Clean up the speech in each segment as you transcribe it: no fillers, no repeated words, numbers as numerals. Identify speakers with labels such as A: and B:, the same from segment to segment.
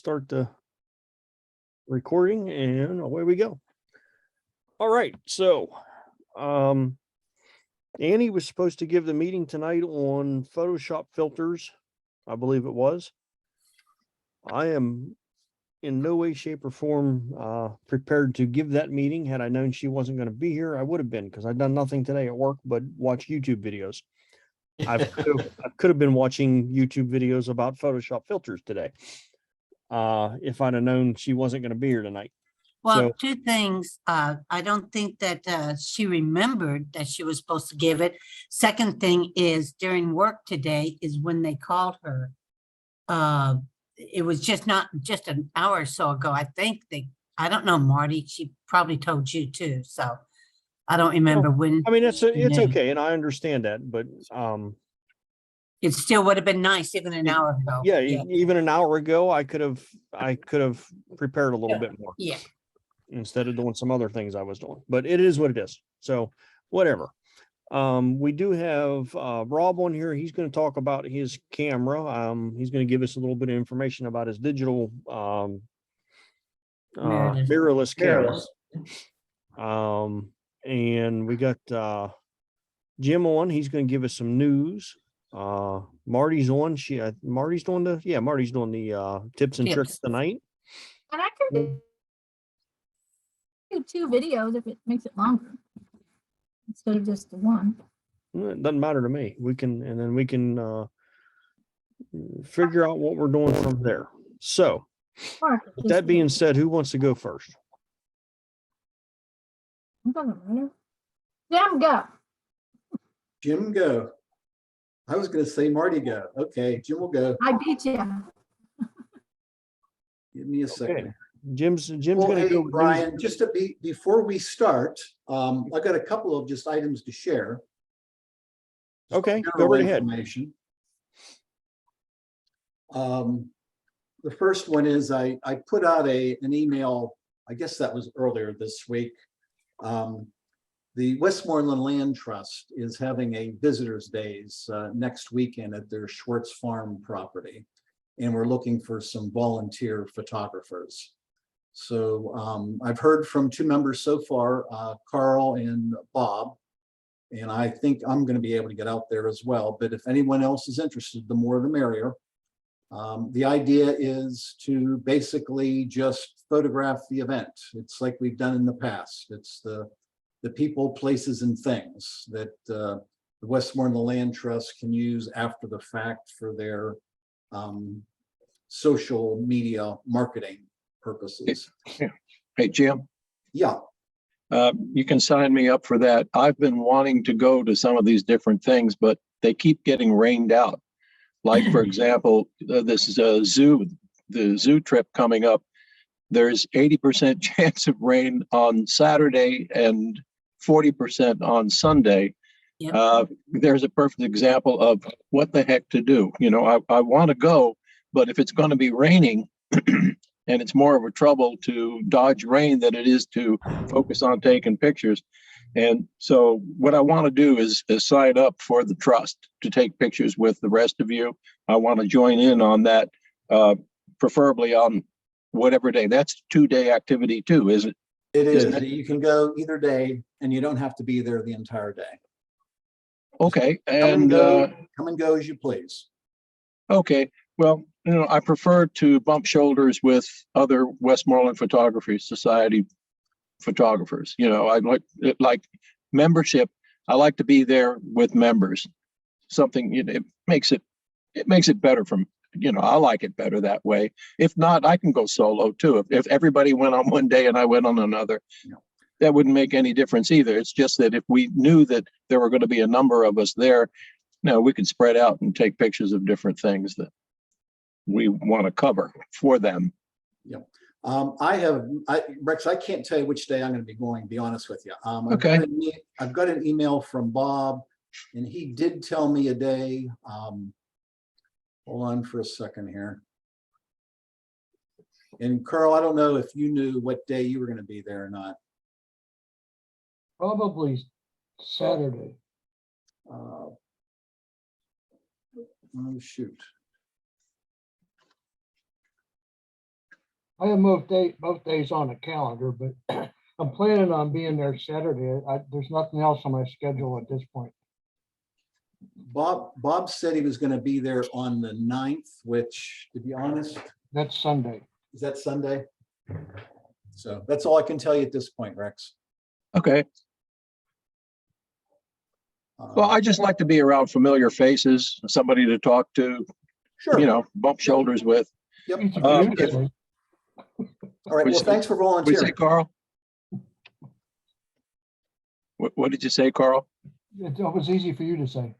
A: start the recording, and away we go. All right, so Annie was supposed to give the meeting tonight on Photoshop filters, I believe it was. I am in no way, shape, or form prepared to give that meeting. Had I known she wasn't going to be here, I would have been, because I've done nothing today at work but watch YouTube videos. I could have been watching YouTube videos about Photoshop filters today if I'd have known she wasn't going to be here tonight.
B: Well,
A: So,
B: two things. I don't think that she remembered that she was supposed to give it. Second thing is during work today is when they called her. It was just an hour or so ago. I think I don't know, Marty, she probably told you too. So I don't remember when.
A: I mean, it's okay. And I understand that, but
B: it still would have been nice even an hour ago.
A: Yeah, even an hour ago, I could have prepared a little bit more.
B: Yeah.
A: Instead of doing some other things I was doing, but it is what it is. So whatever. We do have Rob on here. He's going to talk about his camera. He's going to give us a little bit of information about his digital mirrorless camera. And we got Jim on. He's going to give us some news. Marty's on. Marty's doing the tips and tricks tonight.
C: And I could do 2 videos if it makes it longer instead of just the one.
A: It doesn't matter to me. We can figure out what we're doing from there. So with that being said, who wants to go first?
C: Jim, go.
D: Jim, go. I was going to say Marty, go. Okay, Jim will go.
C: I beat you.
D: Give me a second.
A: Okay. Jim's
D: Well,
A: going to
D: hey,
A: go.
D: Brian, just to before we start, I got a couple of just items to share.
A: Okay, go right ahead.
D: The first one is I put out an email, I guess that was earlier this week. The Westmoreland Land Trust is having a visitors days next weekend at their Schwartz Farm property. And we're looking for some volunteer photographers. So I've heard from 2 members so far, Carl and Bob, and I think I'm going to be able to get out there as well. But if anyone else is interested, the more the merrier. The idea is to basically just photograph the event. It's like we've done in the past. It's the people, places, and things that the Westmoreland Land Trust can use after the fact for their social media marketing purposes.
E: Hey, Jim.
D: Yeah.
E: You can sign me up for that. I've been wanting to go to some of these different things, but they keep getting rained out. Like, for example, this is the zoo trip coming up. There's 80% chance of rain on Saturday and 40% on Sunday.
B: Yep.
E: There's a perfect example of what the heck to do. You know, I want to go, but if it's going to be raining, and it's more of a trouble to dodge rain than it is to focus on taking pictures. And so what I want to do is sign up for the trust to take pictures with the rest of you. I want to join in on that, preferably on whatever day. That's a 2-day activity too, isn't it?
D: It is. You can go either day and you don't have to be there the entire day.
E: Okay.
D: Come and go as you please.
E: Okay. Well, you know, I prefer to bump shoulders with other Westmoreland Photography Society photographers. You know, I like membership. I like to be there with members. Something, you know, it makes it better from, you know, I like it better that way. If not, I can go solo too. If everybody went on one day and I went on another, that wouldn't make any difference either. It's just that if we knew that there were going to be a number of us there, you know, we could spread out and take pictures of different things that we want to cover for them.
D: Yeah. Rex, I can't tell you which day I'm going to be going, to be honest with you.
E: Okay.
D: I've got an email from Bob, and he did tell me a day. Hold on for a second here. And Carl, I don't know if you knew what day you were going to be there or not.
F: Probably Saturday.
D: Oh, shoot.
F: I have both days on the calendar, but I'm planning on being there Saturday. There's nothing else on my schedule at this point.
D: Bob said he was going to be there on the 9th, which, to be honest,
F: That's Sunday.
D: is that Sunday? So that's all I can tell you at this point, Rex.
E: Okay. Well, I just like to be around familiar faces, somebody to talk to,
D: Sure.
E: you know, bump shoulders with.
D: Yep.
F: Easy for you to
E: if-
F: say.
D: All right. Well, thanks for
E: What did you say,
D: volunteering.
E: Carl? What did you say, Carl?
F: It was easy for you to say.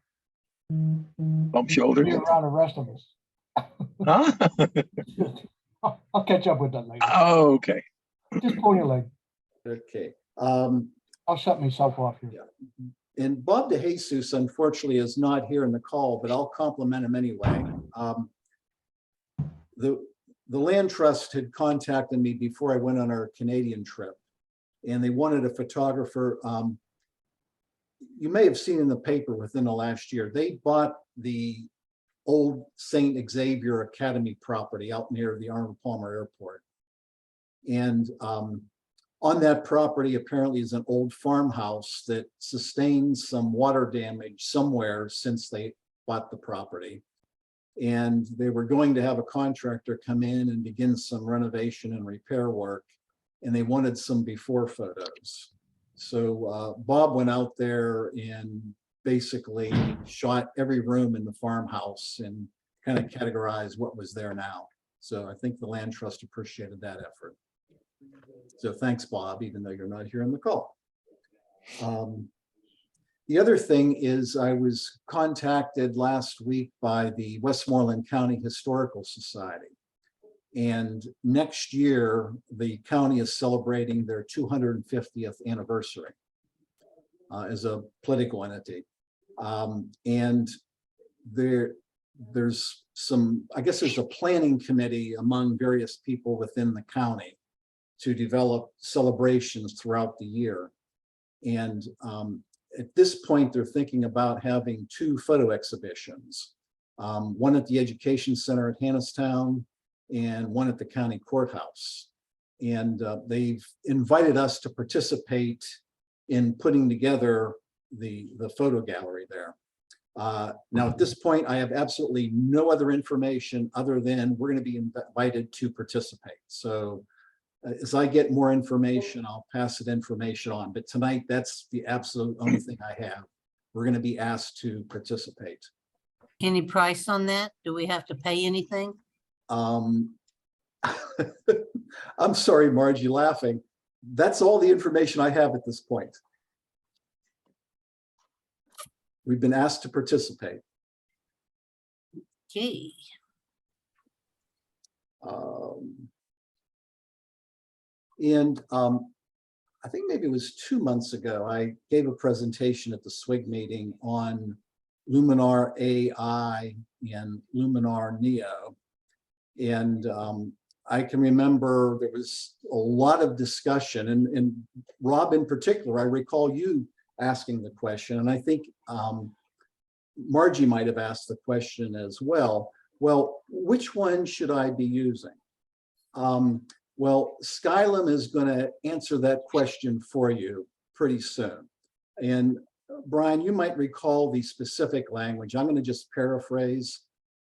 E: Bump shoulders?
F: Be around the rest of us.
E: Huh?
F: I'll catch up with that later.
E: Oh, okay.
F: Just pull your leg.
D: Okay.
F: I'll shut myself off here.
D: And Bob DeJesus, unfortunately, is not here in the call, but I'll compliment him anyway. The Land Trust had contacted me before I went on our Canadian trip, and they wanted a photographer. You may have seen in the paper within the last year, they bought the old St. Xavier Academy property out near the Arnold Palmer Airport. And on that property apparently is an old farmhouse that sustains some water damage somewhere since they bought the property. And they were going to have a contractor come in and begin some renovation and repair work, and they wanted some before photos. So Bob went out there and basically shot every room in the farmhouse and kind of categorized what was there now. So I think the Land Trust appreciated that effort. So thanks, Bob, even though you're not here on the call. The other thing is I was contacted last week by the Westmoreland County Historical Society. And next year, the county is celebrating their 250th anniversary as a political entity. And there's some, I guess there's a planning committee among various people within the county to develop celebrations throughout the year. And at this point, they're thinking about having 2 photo exhibitions, one at the Education Center at Hannistown and one at the county courthouse. And they've invited us to participate in putting together the photo gallery there. Now, at this point, I have absolutely no other information other than we're going to be invited to participate. So as I get more information, I'll pass that information on. But tonight, that's the absolute only thing I have. We're going to be asked to participate.
B: Any price on that? Do we have to pay anything?
D: I'm sorry, Margie, laughing. That's all the information I have at this point. We've been asked to participate.
B: Okay.
D: I think maybe it was 2 months ago, I gave a presentation at the SWIG meeting on Luminar AI and Luminar Neo. And I can remember there was a lot of discussion, and Rob in particular, I recall you asking the question, and I think Margie might have asked the question as well. Well, which one should I be using? Well, Skylum is going to answer that question for you pretty soon. And Brian, you might recall the specific language. I'm going to just paraphrase.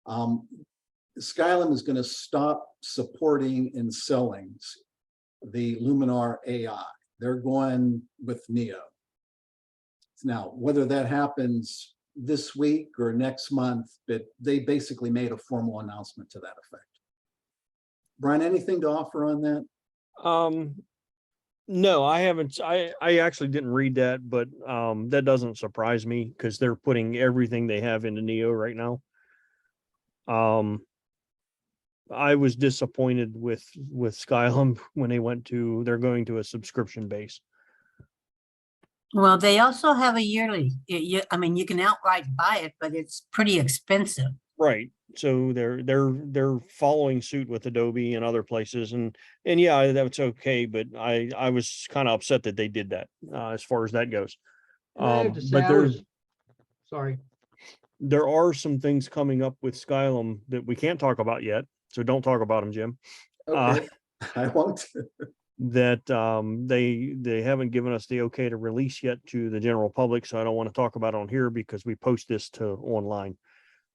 D: Skylum is going to stop supporting and selling the Luminar AI. They're going with Neo. Now, whether that happens this week or next month, but they basically made a formal announcement to that effect. Brian, anything to offer on that?
A: No, I haven't. I actually didn't read that, but that doesn't surprise me because they're putting everything they have into Neo right now. I was disappointed with Skylum when they're going to a subscription base.
B: Well, they also have a yearly. I mean, you can outright buy it, but it's pretty expensive.
A: Right. So they're following suit with Adobe and other places, and yeah, that's okay. But I was kind of upset that they did that as far as that goes.
F: And I have to say,
A: But
F: sorry.
A: there are some things coming up with Skylum that we can't talk about yet. So don't talk about them, Jim.
D: Okay. I won't.
A: that they haven't given us the okay to release yet to the general public, so I don't want to talk about it on here because we post this to online.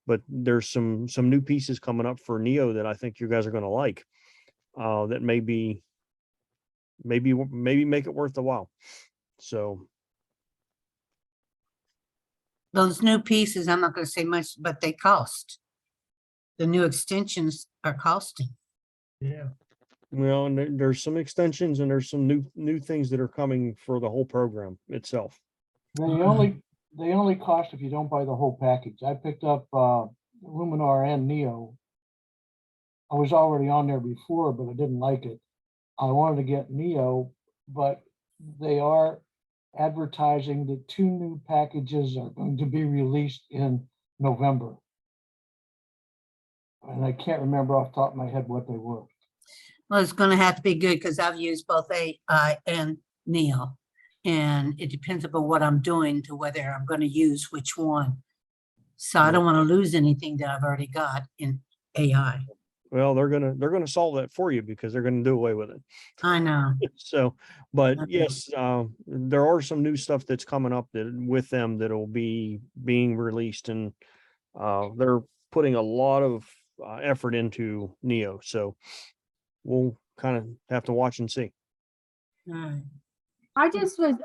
A: But there's some new pieces coming up for Neo that I think you guys are going to like. That maybe make it worth the while. So
B: Those new pieces, I'm not gonna say much, but they cost. The new extensions are costing.
F: Yeah.
A: well, and there's some extensions and there's some new things that are coming for the whole program itself.
F: They only cost if you don't buy the whole package. I picked up Luminar and Neo. I was already on there before, but I didn't like it. I wanted to get Neo, but they are advertising that 2 new packages are going to be released in November. And I can't remember off the top of my head what they were.
B: Well, it's gonna have to be good because I've used both AI and Neo. And it depends upon what I'm doing to whether I'm gonna use which one. So I don't want to lose anything that I've already got in AI.
A: Well, they're gonna solve that for you because they're gonna do away with it.
B: I know.
A: So, but
B: Okay.
A: yes, there are some new stuff that's coming up that with them that'll be being released, and they're putting a lot of effort into Neo. So we'll kind of have to watch and see.
B: All right.
C: I just was,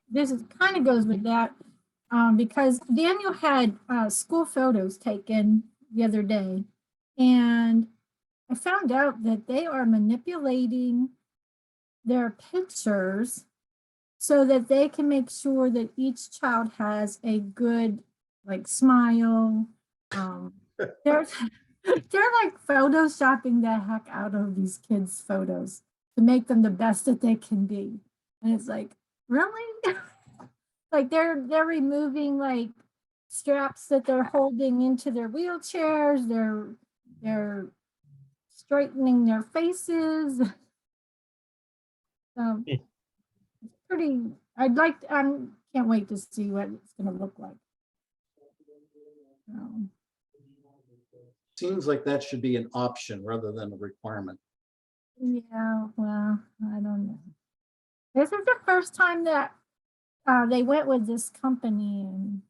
C: this is kind of goes with that, because Daniel had school photos taken the other day, and I found out that they are manipulating their pictures so that they can make sure that each child has a good, like, smile. They're like photoshopping the heck out of these kids' photos to make them the best that they can be. And it's like, really? Like they're removing like straps that they're holding into their wheelchairs. They're straightening their faces. So
A: Yeah.
C: it's pretty. I can't wait to see what it's going to look like.
D: Seems like that should be an option rather than a requirement.
C: Yeah, well, I don't know. This is the first time that they went with this company, and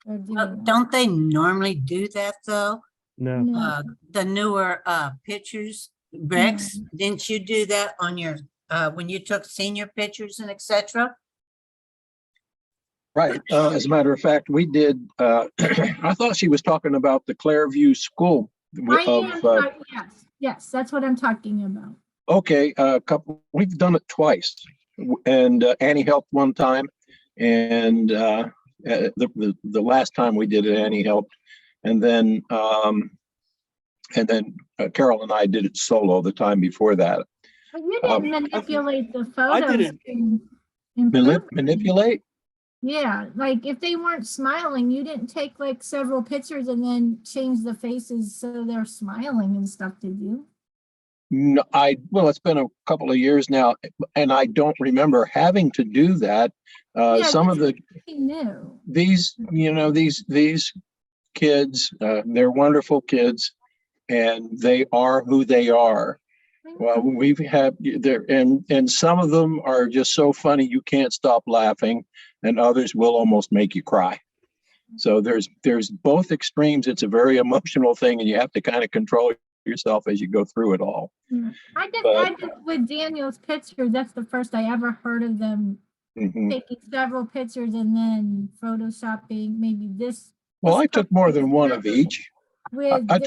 C: they're doing that.
B: Don't they normally do that though?
A: No,
C: No,
B: The newer pictures, Rex, didn't you do that on your when you took senior pictures and etc.?
E: Right. As a matter of fact, we did, I thought she was talking about the Clairview School
C: yes, that's what I'm talking about.
E: okay, we've done it twice. And Annie helped one time, and the last time we did it, Annie helped. And then Carol and I did it solo the time before that.
C: But you didn't manipulate the
A: I did
C: photos.
A: it.
C: and improve them.
E: Manipulate?
C: Yeah, like if they weren't smiling, you didn't take like several pictures and then change the faces so they're smiling and stuff, did you?
E: No, well, it's been a couple of years now, and I don't remember having to do that. Some of these kids, they're wonderful kids, and they are who they are. Well, we've had there, and some of them are just so funny you can't stop laughing, and others will almost make you cry. So there's both extremes. It's a very emotional thing, and you have to kind of control yourself as you go through it all.
C: I did with Daniel's picture. That's the first I ever heard of them taking several pictures and then photoshopping maybe this.
E: Well, I took more than one of each. I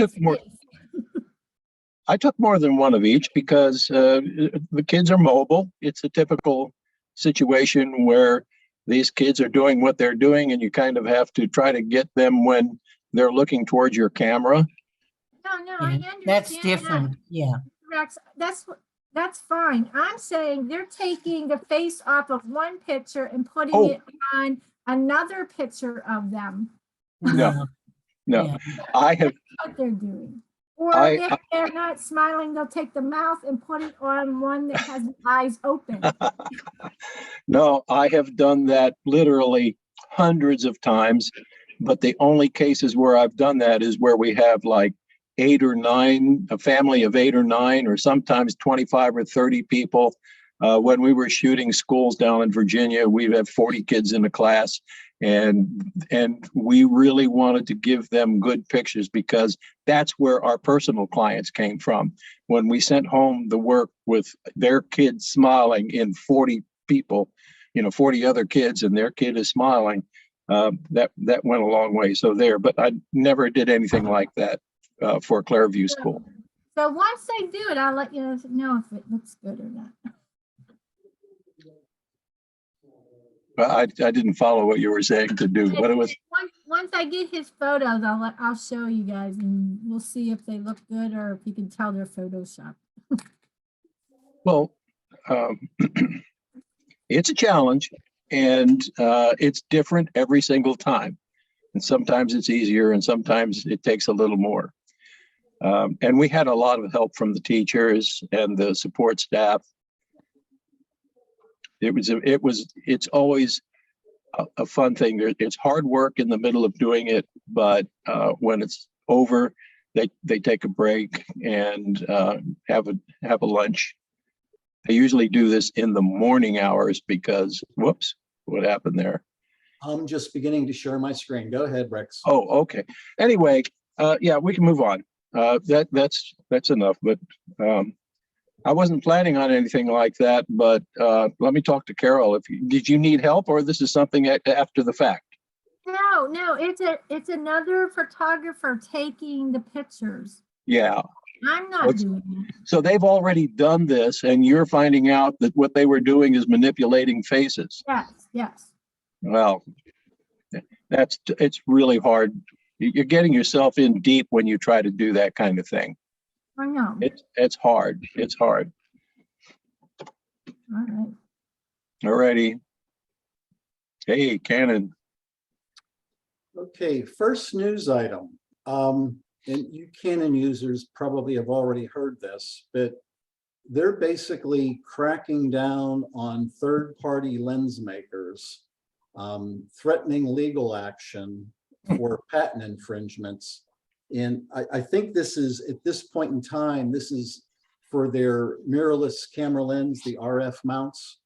E: took more than one of each because the kids are mobile. It's a typical situation where these kids are doing what they're doing, and you kind of have to try to get them when they're looking towards your camera.
C: No, I understand.
B: That's different.
C: That.
B: Yeah.
C: Rex, that's fine. I'm saying they're taking the face off of one picture and putting it on another picture of them.
E: No.
B: Yeah.
E: I have.
C: What they're doing. Or if they're not smiling, they'll take the mouth and put it on one that has the eyes open.
E: No, I have done that literally hundreds of times, but the only cases where I've done that is where we have like 8 or 9, a family of 8 or 9, or sometimes 25 or 30 people. When we were shooting schools down in Virginia, we'd have 40 kids in a class, and we really wanted to give them good pictures because that's where our personal clients came from. When we sent home the work with their kids smiling in 40 people, 40 other kids, and their kid is smiling, that went a long way. So there, but I never did anything like that for Clairview School.
C: So once they do it, I'll let you know if it looks good or not.
E: I didn't follow what you were saying to do, but it was.
C: Once I get his photos, I'll show you guys, and we'll see if they look good or if you can tell they're Photoshopped.
E: Well, it's a challenge, and it's different every single time. And sometimes it's easier, and sometimes it takes a little more. And we had a lot of help from the teachers and the support staff. It's always a fun thing. It's hard work in the middle of doing it, but when it's over, they take a break and have a lunch. They usually do this in the morning hours because, whoops, what happened there?
D: I'm just beginning to share my screen. Go ahead, Rex.
E: Oh, okay. Anyway, yeah, we can move on. That's enough. But I wasn't planning on anything like that. But let me talk to Carol. Did you need help, or this is something after the fact?
C: No, it's another photographer taking the pictures.
E: Yeah.
C: I'm not doing it.
E: So they've already done this, and you're finding out that what they were doing is manipulating faces.
C: Yes.
E: Well, it's really hard. You're getting yourself in deep when you try to do that kind of thing.
C: I know.
E: It's hard. It's hard.
C: All right.
E: All righty. Hey, Cannon.
D: Okay, first news item. And you Canon users probably have already heard this, but they're basically cracking down on third-party lens makers, threatening legal action for patent infringements. And I think this is, at this point in time, this is for their mirrorless camera lens, the RF mounts.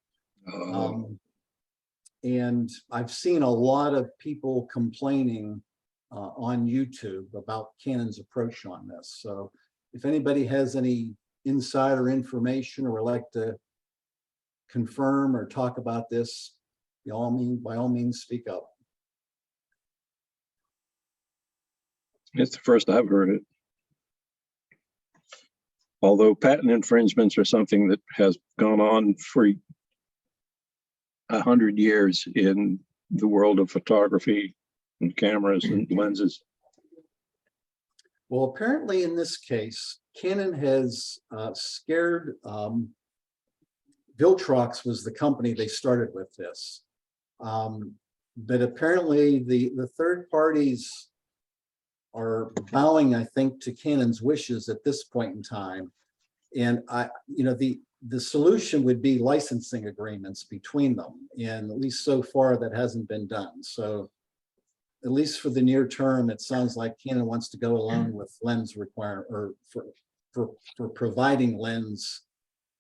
D: And I've seen a lot of people complaining on YouTube about Canon's approach on this. So if anybody has any insider information or would like to confirm or talk about this, by all means, speak up.
E: It's the first I've heard it. Although patent infringements are something that has gone on for 100 years in the world of photography and cameras and lenses.
D: Well, apparently in this case, Canon has scared, Viltrox was the company they started with this. But apparently the third parties are bowing, I think, to Canon's wishes at this point in time. And the solution would be licensing agreements between them. And at least so far that hasn't been done. So at least for the near term, it sounds like Canon wants to go alone with lens require or for providing lens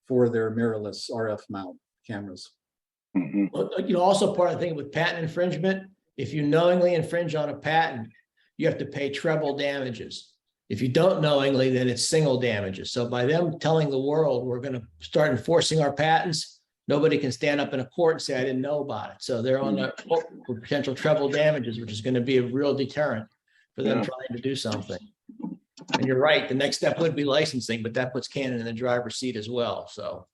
D: for their mirrorless RF mount cameras.
E: Mm-hmm.
G: Well, also part of the thing with patent infringement, if you knowingly infringe on a patent, you have to pay treble damages. If you don't knowingly, then it's single damages. So by them telling the world we're going to start enforcing our patents, nobody can stand up in a court and say, I didn't know about it. So they're on the hook for potential treble damages, which is going to be a real deterrent for them trying to do something. And you're right, the next step would be licensing, but that puts Canon in the driver's seat as well. So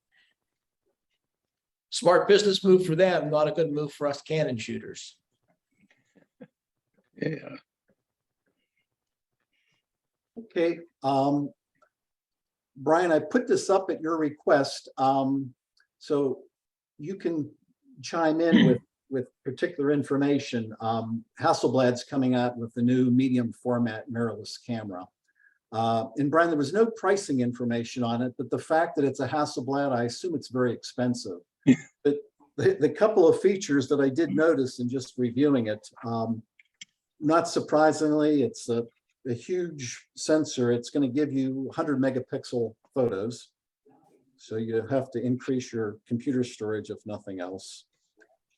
G: smart business move for them, not a good move for us Canon shooters.
E: Yeah.
D: Okay, Brian, I put this up at your request, so you can chime in with particular information. Hasselblad's coming out with the new medium format mirrorless camera. And Brian, there was no pricing information on it, but the fact that it's a Hasselblad, I assume it's very expensive. But the couple of features that I did notice in just reviewing it, not surprisingly, a huge sensor. It's going to give you 100 megapixel photos. So you have to increase your computer storage, if nothing else.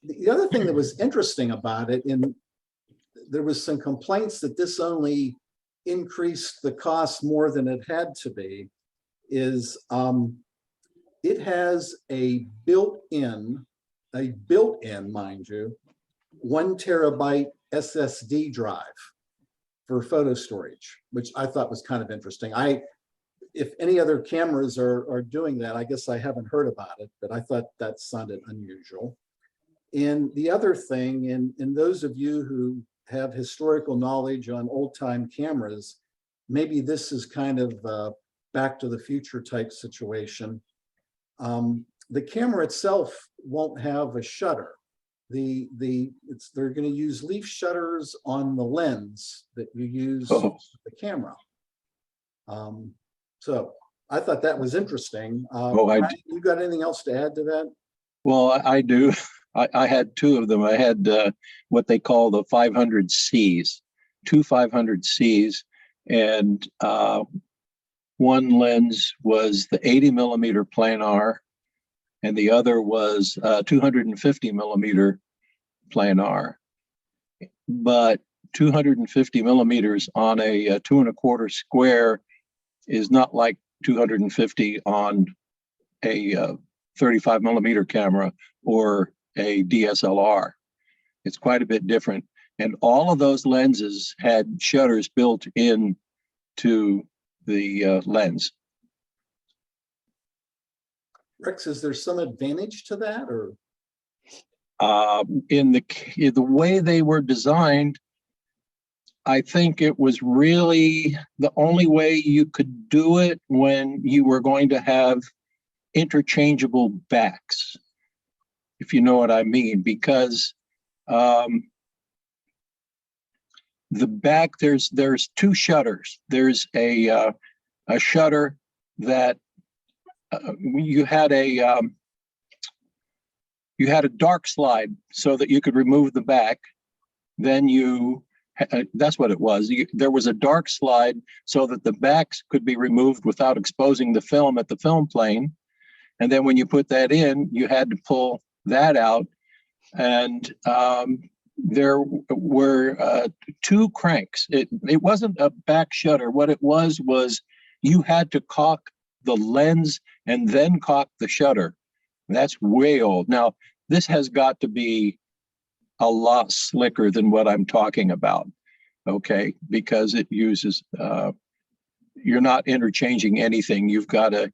D: The other thing that was interesting about it, there was some complaints that this only increased the cost more than it had to be, is it has a built-in, mind you, 1 terabyte SSD drive for photo storage, which I thought was kind of interesting. If any other cameras are doing that, I guess I haven't heard about it, but I thought that sounded unusual. And the other thing, and those of you who have historical knowledge on old time cameras, maybe this is kind of a back to the future type situation. The camera itself won't have a shutter. They're going to use leaf shutters on the lens that you use with the camera. So I thought that was interesting. Ryan, you got anything else to add to that?
E: Well, I do. I had 2 of them. I had what they call the 500Cs, 2 500Cs, and one lens was the 80 millimeter planar, and the other was 250 millimeter planar. But 250 millimeters on a 2 1/4 square is not like 250 on a 35 millimeter camera or a DSLR. It's quite a bit different. And all of those lenses had shutters built in to the lens.
D: Rex, is there some advantage to that, or?
E: In the way they were designed, I think it was really the only way you could do it when you were going to have interchangeable backs, if you know what I mean, because the back, there's 2 shutters. There's a shutter that you had a dark slide so that you could remove the back. Then that's what it was. There was a dark slide so that the backs could be removed without exposing the film at the film plane. And then when you put that in, you had to pull that out. And there were 2 cranks. It wasn't a back shutter. What it was you had to caulk the lens and then caulk the shutter. That's way old. Now, this has got to be a lot slicker than what I'm talking about, okay? Because it uses, you're not interchanging anything. You've got a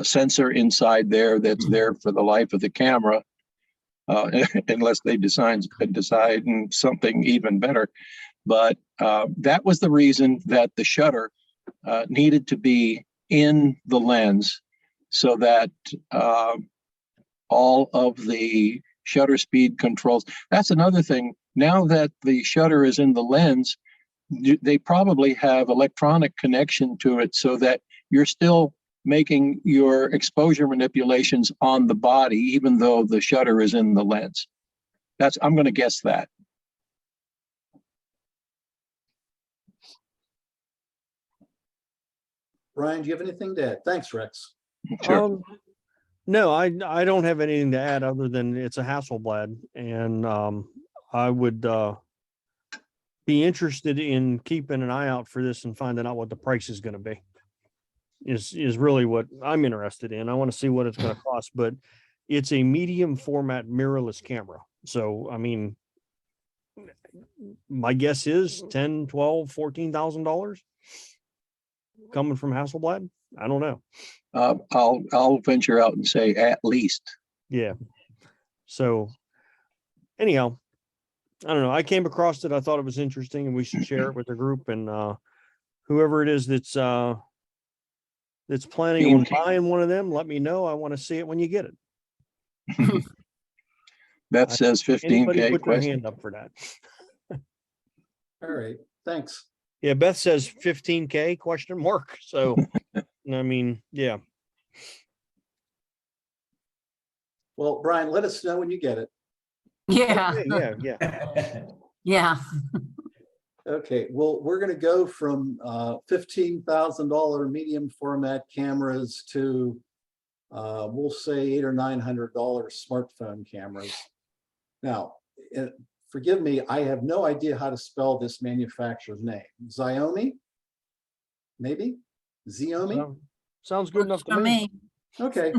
E: sensor inside there that's there for the life of the camera, unless they decide something even better. But that was the reason that the shutter needed to be in the lens so that all of the shutter speed controls. That's another thing. Now that the shutter is in the lens, they probably have electronic connection to it so that you're still making your exposure manipulations on the body, even though the shutter is in the lens. I'm going to guess that.
D: Ryan, do you have anything to add? Thanks, Rex.
E: Sure.
A: No, I don't have anything to add other than it's a Hasselblad, and I would be interested in keeping an eye out for this and finding out what the price is going to be. Is really what I'm interested in. I want to see what it's going to cost, but it's a medium format mirrorless camera. So, I mean, my guess is $10, $12, $14,000 coming from Hasselblad. I don't know.
E: I'll venture out and say at least.
A: Yeah. So anyhow, I don't know. I came across it. I thought it was interesting and we should share it with the group, and whoever it is that's planning on buying one of them, let me know. I want to see it when you get it.
E: That says 15K.
A: Anybody put their hand up for that?
D: All right, thanks.
A: Yeah, Beth says 15K ? So, I mean, yeah.
D: Well, Brian, let us know when you get it.
B: Yeah,
A: Okay, yeah.
B: yeah.
D: Okay, well, we're gonna go from $15,000 medium format cameras to we'll say $800 or $900 smartphone cameras. Now, forgive me, I have no idea how to spell this manufacturer's name. Xiaomi? Maybe? Xiaomi?
A: Sounds good enough
B: Works
A: to
B: for
A: me.
D: Okay.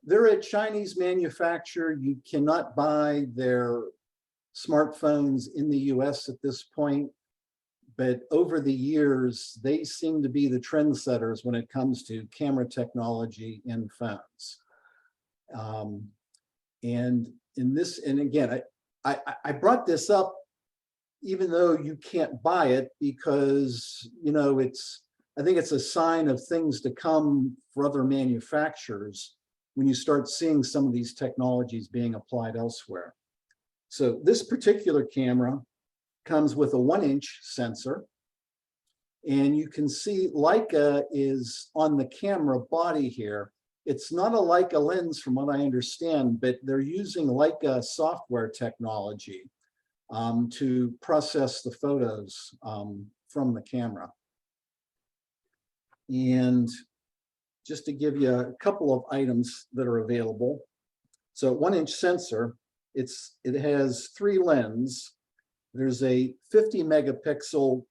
D: They're a Chinese manufacturer. You cannot buy their smartphones in the US at this point. But over the years, they seem to be the trendsetters when it comes to camera technology in phones. And in this, and again, I brought this up even though you can't buy it because, you know, I think it's a sign of things to come for other manufacturers when you start seeing some of these technologies being applied elsewhere. So this particular camera comes with a 1-inch sensor. And you can see Leica is on the camera body here. It's not a Leica lens from what I understand, but they're using Leica software technology to process the photos from the camera. And just to give you a couple of items that are available. So 1-inch sensor, it has 3 lenses. There's a 50 megapixel,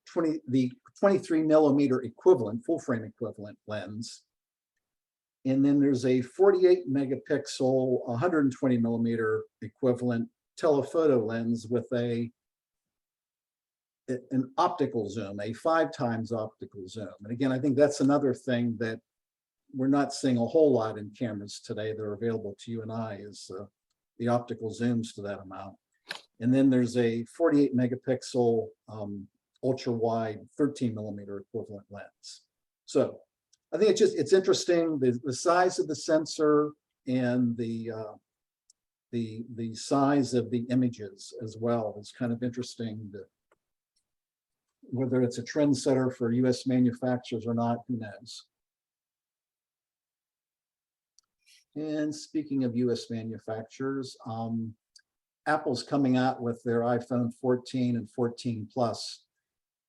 D: the 23 millimeter equivalent, full frame equivalent lens. And then there's a 48 megapixel, 120 millimeter equivalent telephoto lens with an optical zoom, a 5 times optical zoom. And again, I think that's another thing that we're not seeing a whole lot in cameras today that are available to you and I is the optical zooms to that amount. And then there's a 48 megapixel ultra wide 13 millimeter equivalent lens. So I think it's interesting, the size of the sensor and the size of the images as well is kind of interesting. Whether it's a trendsetter for US manufacturers or not, who knows? And speaking of US manufacturers, Apple's coming out with their iPhone 14 and 14 Plus.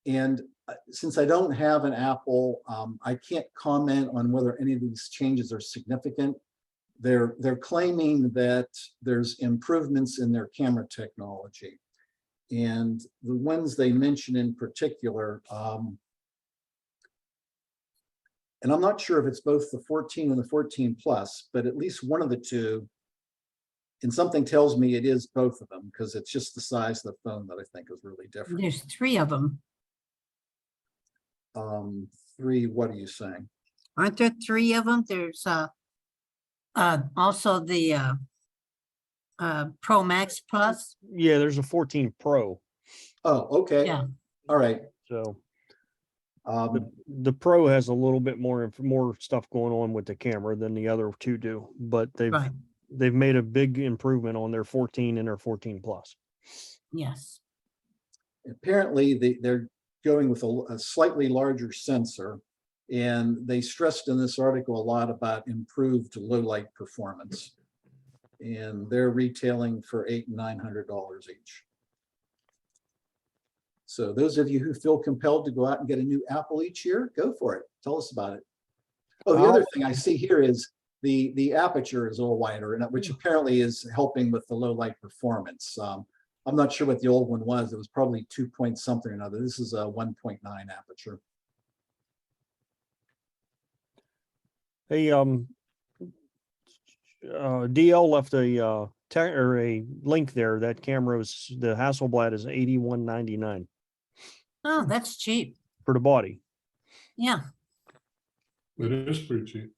D: And since I don't have an Apple, I can't comment on whether any of these changes are significant. They're claiming that there's improvements in their camera technology. And the ones they mention in particular, and I'm not sure if it's both the 14 and the 14 Plus, but at least one of the two, and something tells me it is both of them because it's just the size of the phone that I think is really different.
B: There's 3 of them.
D: 3, what are you saying?
B: Aren't there 3 of them? There's also the Pro Max Plus.
A: Yeah, there's a 14 Pro.
D: Oh, okay.
B: Yeah.
D: All right.
A: So the Pro has a little bit more stuff going on with the camera than the other 2 do, but
B: Right.
A: they've made a big improvement on their 14 and their 14 Plus.
B: Yes.
D: Apparently, they're going with a slightly larger sensor, and they stressed in this article a lot about improved low light performance. And they're retailing for $800 and $900 each. So those of you who feel compelled to go out and get a new Apple each year, go for it. Tell us about it. Oh, the other thing I see here is the aperture is a little wider, and which apparently is helping with the low light performance. I'm not sure what the old one was. It was probably 2 point something or another. This is a 1.9 aperture.
A: Hey, DL left a link there. That camera was, the Hasselblad is $81.99
B: Oh, that's cheap.
A: for the body.
B: Yeah.
H: It is pretty cheap.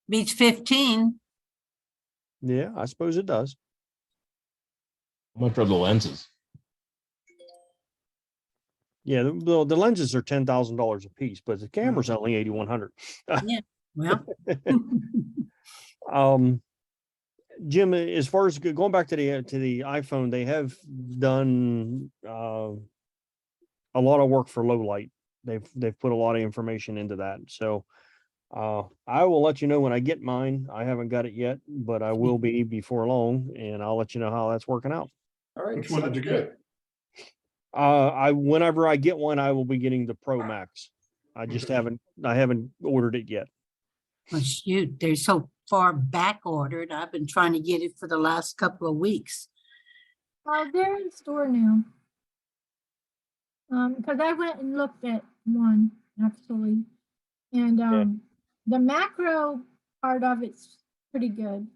B: Beats 15.
A: Yeah, I suppose it does.
I: How much are the lenses?
A: Yeah, the lenses are $10,000 a piece, but the camera's only $8,100.
B: Well,
A: Jim, as far as going back to the iPhone, they have done a lot of work for low light. They've put a lot of information into that. So I will let you know when I get mine. I haven't got it yet, but I will be before long, and I'll let you know how that's working out.
D: All right.
H: Which one did you get?
A: Whenever I get one, I will be getting the Pro Max. I just
H: Okay.
A: haven't ordered it yet.
B: Well, shoot, they're so far back ordered. I've been trying to get it for the last couple of weeks.
C: They're in store now. Because I went and looked at one actually, and the macro part of it's pretty good.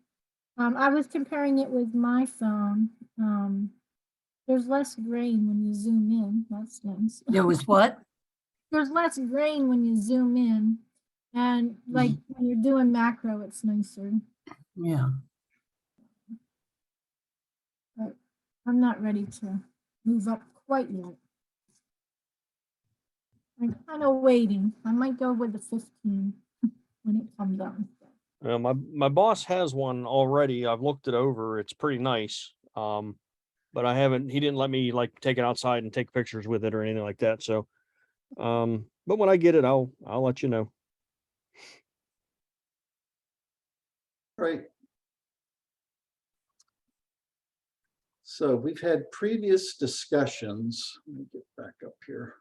C: I was comparing it with my phone. There's less grain when you zoom in. That's nice.
B: There was what?
C: There's less grain when you zoom in, and like when you're doing macro, it's nicer.
B: Yeah.
C: But I'm not ready to move up quite yet. I'm kind of waiting. I might go with the 15 when it comes out.
A: My boss has one already. I've looked it over. It's pretty nice. But he didn't let me like take it outside and take pictures with it or anything like that. So, but when I get it, I'll let you know.
D: Right. So we've had previous discussions, let me get back up here,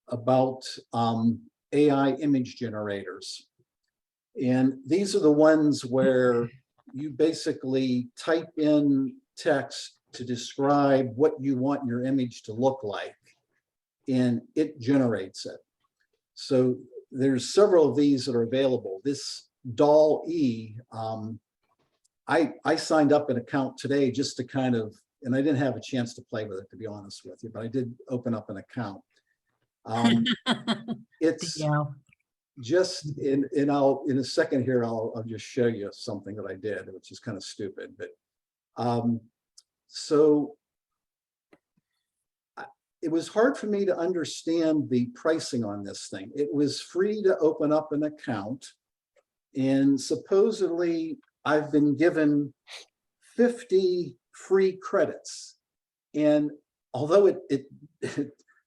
D: about AI image generators. And these are the ones where you basically type in text to describe what you want your image to look like, and it generates it. So there's several of these that are available. This DALL-E, I signed up an account today just to kind of, and I didn't have a chance to play with it, to be honest with you, but I did open up an account. It's
B: Yeah.
D: just in a second here, I'll just show you something that I did, which is kind of stupid, but so it was hard for me to understand the pricing on this thing. It was free to open up an account, and supposedly I've been given 50 free credits. And although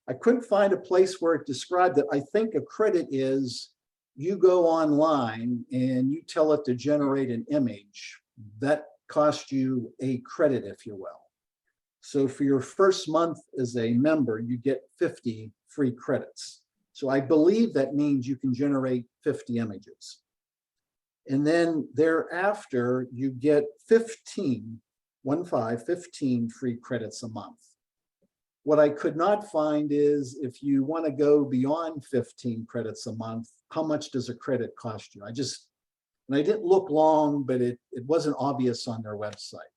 D: I couldn't find a place where it described it, I think a credit is you go online and you tell it to generate an image that costs you a credit, if you will. So for your first month as a member, you get 50 free credits. So I believe that means you can generate 50 images. And then thereafter, you get 15 free credits a month. What I could not find is if you want to go beyond 15 credits a month, how much does a credit cost you? And I didn't look long, but it wasn't obvious on their website.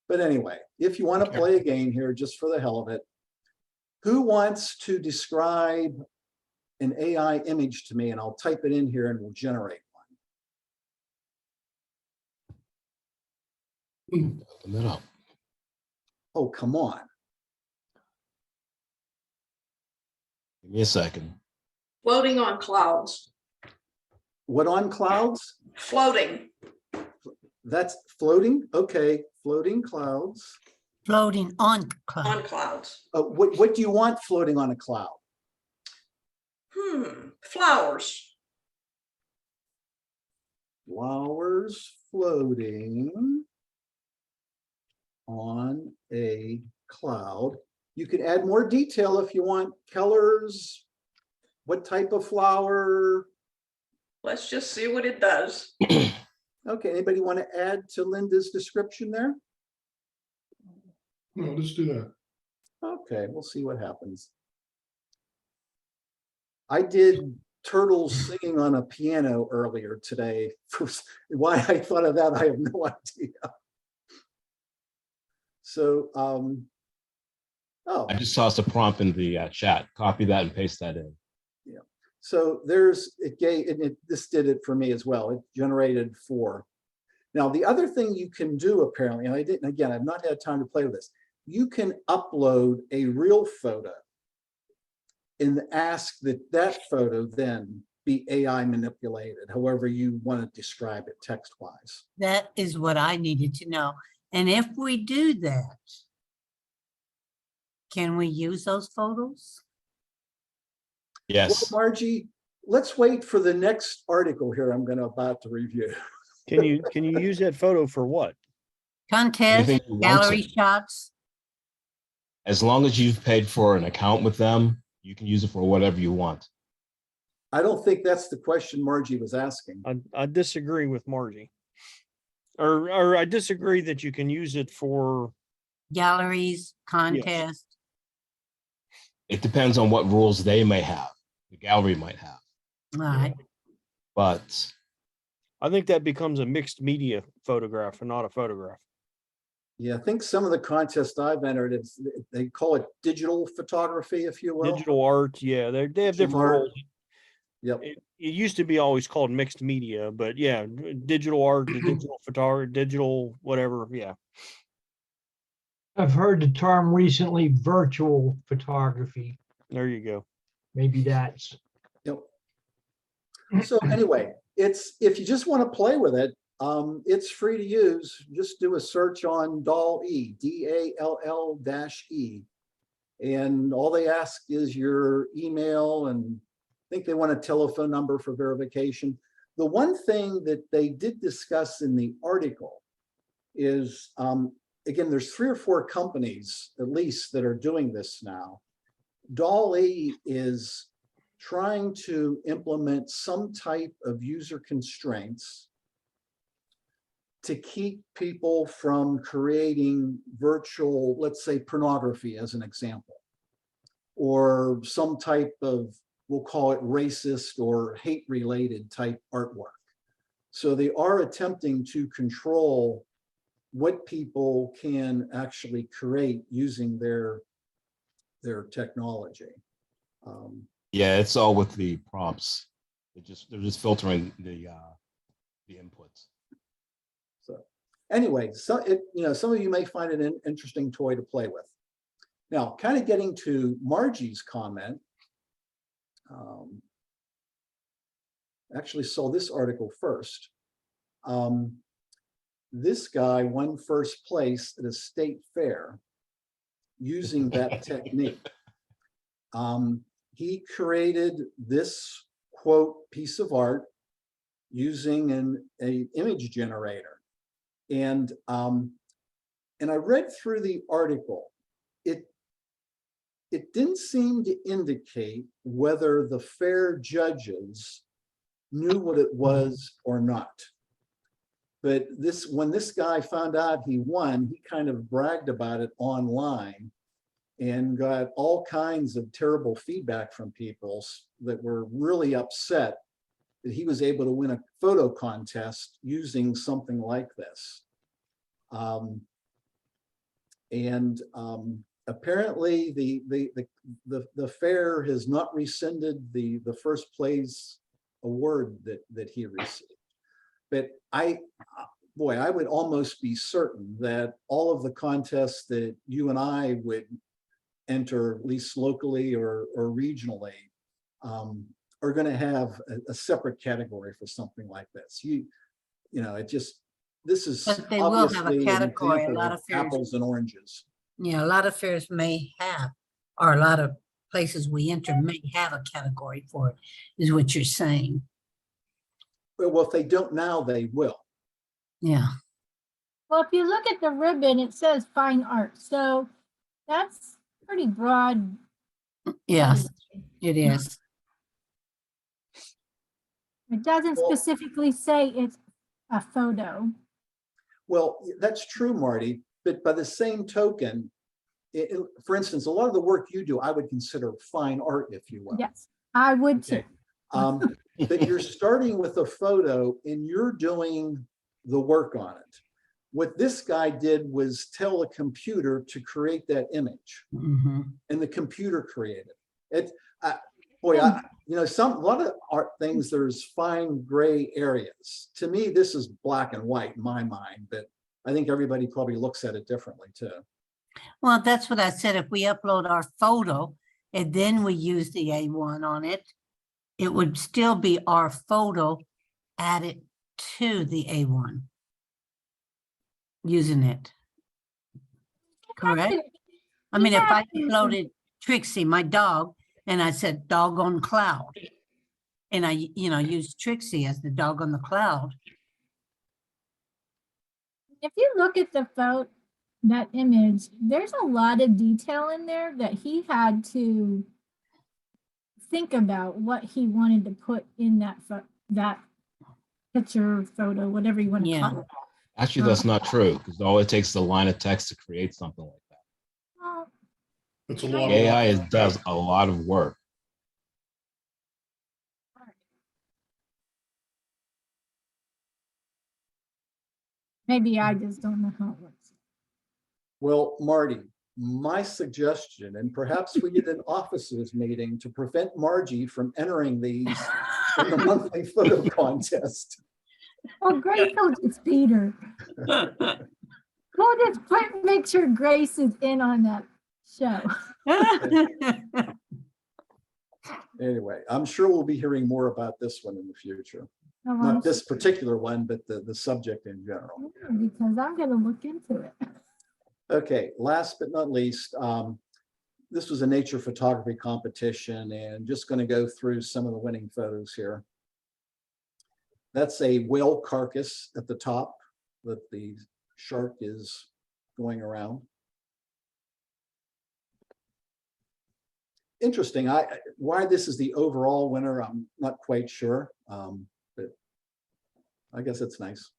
D: But anyway, if you want to play a game here, just for the hell of it, who wants to describe an AI image to me? And I'll type it in here and we'll generate one.
I: Open it up.
D: Oh, come on.
I: Give me a second.
J: Floating on clouds.
D: What on clouds?
J: Floating.
D: That's floating. Okay, floating clouds.
B: Floating on cloud.
J: On clouds.
D: What do you want floating on a cloud?
J: Flowers.
D: Flowers floating on a cloud. You can add more detail if you want. Colors, what type of flower?
J: Let's just see what it does.
D: Okay, anybody want to add to Linda's description there?
H: No, let's do that.
D: Okay, we'll see what happens. I did turtles singing on a piano earlier today. Why I thought of that, I have no idea. So,
I: I just tossed a prompt in the chat. Copy that and paste that in.
D: Yeah. So this did it for me as well. It generated 4. Now, the other thing you can do apparently, and I've not had time to play with this, you can upload a real photo and ask that photo then be AI manipulated, however you want to describe it text-wise.
B: That is what I needed to know. And if we do that, can we use those photos?
I: Yes.
D: Well, Margie, let's wait for the next article here I'm about to review.
A: Can you use that photo for what?
B: Contest,
I: Anything you want
B: gallery
I: to.
B: shots.
I: As long as you've paid for an account with them, you can use it for whatever you want.
D: I don't think that's the question Margie was asking.
A: I disagree with Margie. Or I disagree that you can use it for,
B: Galleries, contests.
I: It depends on what rules they may have, the gallery might have.
B: All right.
I: But
A: I think that becomes a mixed media photograph and not a photograph.
D: Yeah, I think some of the contests I've entered, they call it digital photography, if you will.
A: Digital art, yeah, they have
D: Digital
A: different
D: art.
A: roles.
D: Yep.
A: It used to be always called mixed media, but yeah, digital art, the digital photography, digital whatever, yeah.
K: I've heard the term recently, virtual photography.
A: There you go.
K: Maybe that's.
D: Yep. So anyway, if you just want to play with it, it's free to use. Just do a search on DALL-E, DALL-E. And all they ask is your email, and I think they want a telephone number for verification. The one thing that they did discuss in the article is, again, there's 3 or 4 companies at least that are doing this now. DALL-E is trying to implement some type of user constraints to keep people from creating virtual, let's say pornography as an example, or some type of, we'll call it racist or hate related type artwork. So they are attempting to control what people can actually create using their technology.
I: yeah, it's all with the prompts. They're just filtering the inputs.
D: So anyway, some of you may find it an interesting toy to play with. Now, kind of getting to Margie's comment, actually saw this article first. This guy won first place at a state fair using that technique. He created this quote piece of art using an image generator, and I read through the article. It didn't seem to indicate whether the fair judges knew what it was or not. But when this guy found out he won, he kind of bragged about it online and got all kinds of terrible feedback from people that were really upset that he was able to win a photo contest using something like this. Apparently the fair has not rescinded the first place award that he received. But I would almost be certain that all of the contests that you and I would enter, at least locally or regionally, are going to have a separate category for something like this. This is
B: But they will have a
D: obviously an
B: category. A
D: example
B: lot
D: of
B: of fairs.
D: apples and oranges.
B: Yeah, a lot of fairs may have, or a lot of places we enter may have a category for it, is what you're saying.
D: Well, if they don't now, they will.
B: Yeah.
C: Well, if you look at the ribbon, it says fine art. So that's pretty broad.
B: Yes, it is.
C: It doesn't
D: Well-
C: specifically say it's a photo.
D: Well, that's true, Marty, but by the same token, for instance, a lot of the work you do, I would consider fine art, if you will.
C: Yes, I would too.
D: Okay. But you're starting with a photo and you're doing the work on it. What this guy did was tell a computer to create that image,
B: Mhm.
D: and the computer created it. A lot of art things, there's fine gray areas. To me, this is black and white in my mind, but I think everybody probably looks at it differently too.
B: Well, that's what I said. If we upload our photo and then we use the A1 on it, it would still be our photo added to the A1 using it. Correct? I mean, if I uploaded Trixie, my dog, and I said dog on cloud, and I, used Trixie as the dog on the cloud.
C: If you look at the photo, that image, there's a lot of detail in there that he had to think about what he wanted to put in that picture, photo, whatever you want to
B: Yeah.
C: call it.
I: Actually, that's not true because all it takes is a line of text to create something like that.
C: Well,
H: It's a lot of
I: AI
H: work.
I: does a lot of work.
C: maybe I just don't know how it works.
D: Well, Marty, my suggestion, and perhaps we get an officers meeting to prevent Margie from entering these in the monthly photo contest.
C: Oh, Grace told it's Peter. We'll just make sure Grace is in on that show.
D: Anyway, I'm sure we'll be hearing more about this one in the future.
C: Oh, I'm
D: Not this particular one, but the subject in general.
C: sure, because I'm gonna look into it.
D: Okay, last but not least, this was a nature photography competition and just going to go through some of the winning photos here. That's a whale carcass at the top that the shark is going around. Interesting. Why this is the overall winner, I'm not quite sure, but I guess it's nice.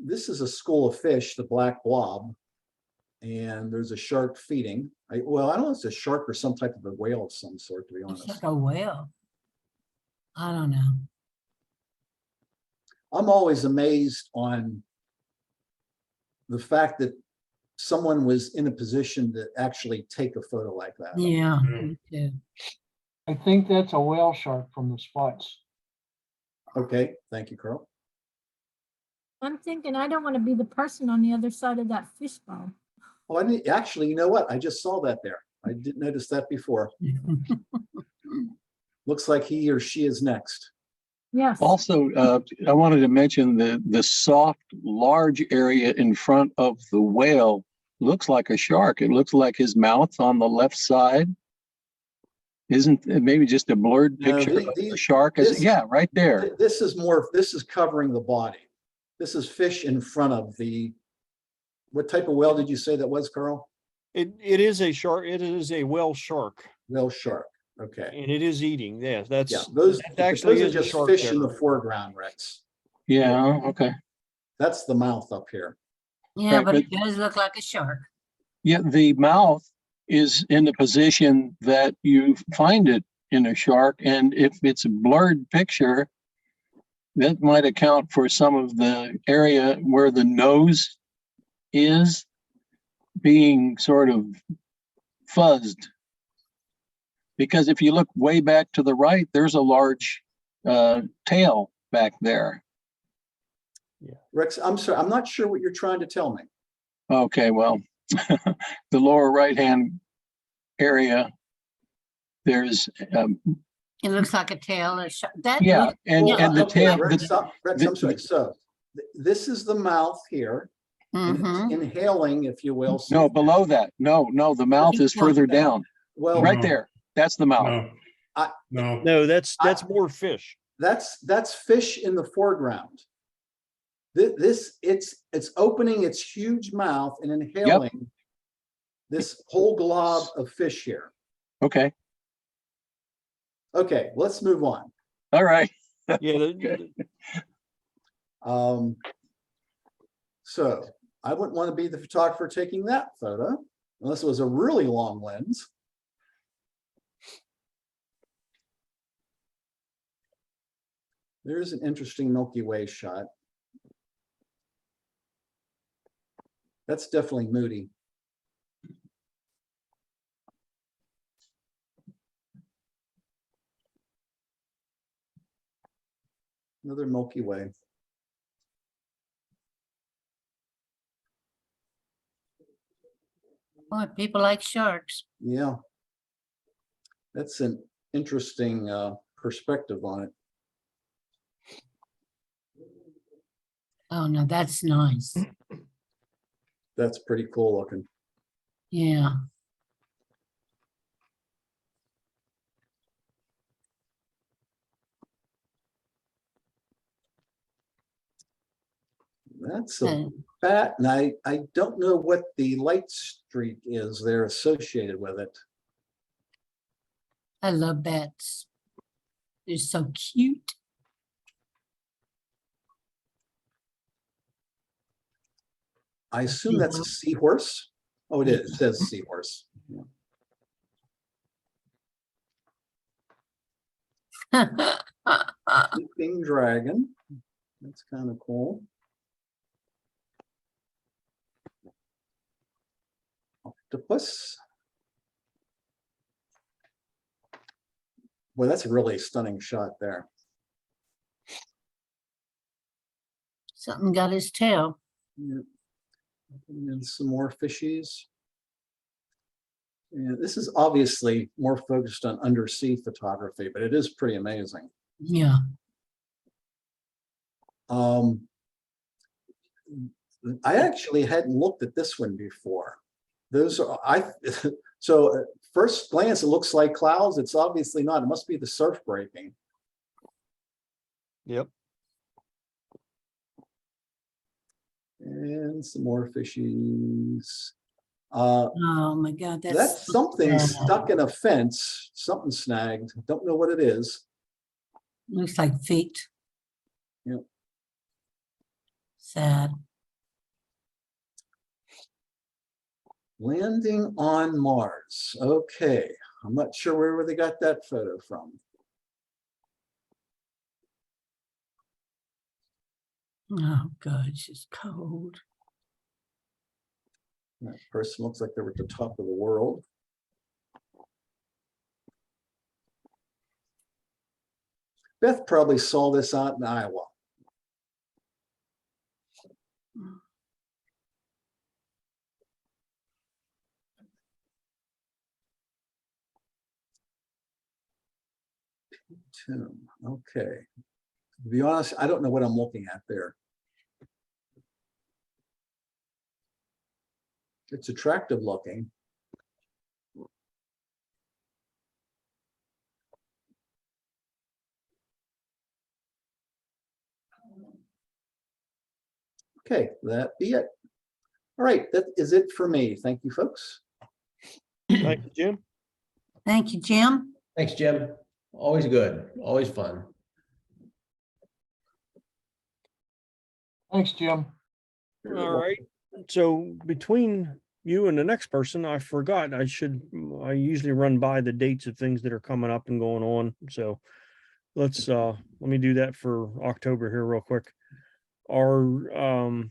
D: This is a school of fish, the black blob, and there's a shark feeding. Well, I don't know if it's a shark or some type of a whale of some sort, to be
B: It's
D: honest.
B: like a whale. I don't know.
D: I'm always amazed on the fact that someone was in a position to actually take a photo like that.
B: Yeah,
H: Yeah.
B: me too.
F: I think that's a whale shark from the spots.
D: Okay, thank you, Carl.
C: I'm thinking I don't want to be the person on the other side of that fishbowl.
D: Oh, I didn't, actually, you know what? I just saw that there. I didn't notice that before. Looks like he or she is next.
C: Yes.
E: Also, I wanted to mention the soft, large area in front of the whale looks like a shark. It looks like his mouth on the left side. Isn't it maybe just a blurred
D: No,
E: picture of
D: these-
E: a shark?
D: this-
E: Yeah, right there.
D: This is more, this is covering the body. This is fish in front of the, what type of whale did you say that was, Carl?
A: It is a shark. It is a whale shark,
D: Whale shark. Okay.
A: and it is eating. Yeah,
D: Yeah,
A: that's
D: those,
A: that actually
D: those are
A: is a
D: just
A: shark
D: fish in
A: there.
D: the foreground, Rex.
E: Yeah, okay.
D: That's the mouth up here.
B: Yeah,
E: Right,
B: but it
E: but-
B: does look like a shark.
E: Yeah, the mouth is in the position that you find it in a shark. And if it's a blurred picture, that might account for some of the area where the nose is being sort of fuzzed. Because if you look way back to the right, there's a large tail back there.
D: Rex, I'm sorry, I'm not sure what you're trying to tell me.
E: Okay, well, the lower right-hand area, there's,
B: It looks like a tail. That
E: yeah,
B: looks-
E: and
B: yeah,
E: the
D: okay,
E: tail,
D: Rex, Rex, I'm
E: the-
D: sorry. So this is the mouth here, and it's
B: Mhm.
D: inhaling, if you will.
E: no, below that. No, the mouth is further down.
D: Well,
E: Right
H: No.
E: there. That's the mouth.
H: No. No,
A: No, that's more fish.
D: that's fish in the foreground. It's opening its huge mouth and inhaling this whole glob of fish here.
E: Okay,
D: Okay, let's move on.
E: all right.
A: Yeah,
E: Okay.
D: So I wouldn't want to be the photographer taking that photo unless it was a really long lens. There's an interesting Milky Way shot. That's definitely moody. Another Milky Way.
B: Boy, people like sharks.
D: Yeah. That's an interesting perspective on it.
B: Oh, no, that's nice.
D: That's pretty cool looking.
B: Yeah.
D: That's a
B: And
D: bat, and I don't know what the light streak is there associated with it.
B: I love bats. They're so cute.
D: I assume that's a seahorse. Oh, it is. It says seahorse. Yeah. Sleeping dragon. That's kind of cool. Octopus. Boy, that's a really stunning shot there.
B: Something got his tail.
D: Yeah. And some more fishies. And this is obviously more focused on undersea photography, but it is pretty amazing.
B: Yeah.
D: I actually hadn't looked at this one before. Those are so at first glance it looks like clouds. It's obviously not. It must be the surf breaking.
A: Yep.
D: And some more fishies.
B: Oh my God,
D: That's
B: so
D: something
B: sad.
D: stuck in a fence, something snagged. Don't know what it is.
B: Looks like feet.
D: Yep.
B: Sad.
D: Landing on Mars. Okay. I'm not sure where they got that photo from.
B: Oh God, she's cold.
D: That person looks like they were at the top of the world. Beth probably saw this out in Iowa. Tomb. Okay. To be honest, I don't know what I'm looking at there. It's attractive looking. Okay, that be it. All right, that is it for me. Thank you, folks.
A: Thank you, Jim.
B: Thank you, Jim.
G: Thanks, Jim. Always good, always fun.
F: Thanks, Jim.
A: All right. So between you and the next person, I forgot I usually run by the dates of things that are coming up and going on. So let me do that for October here real quick. Our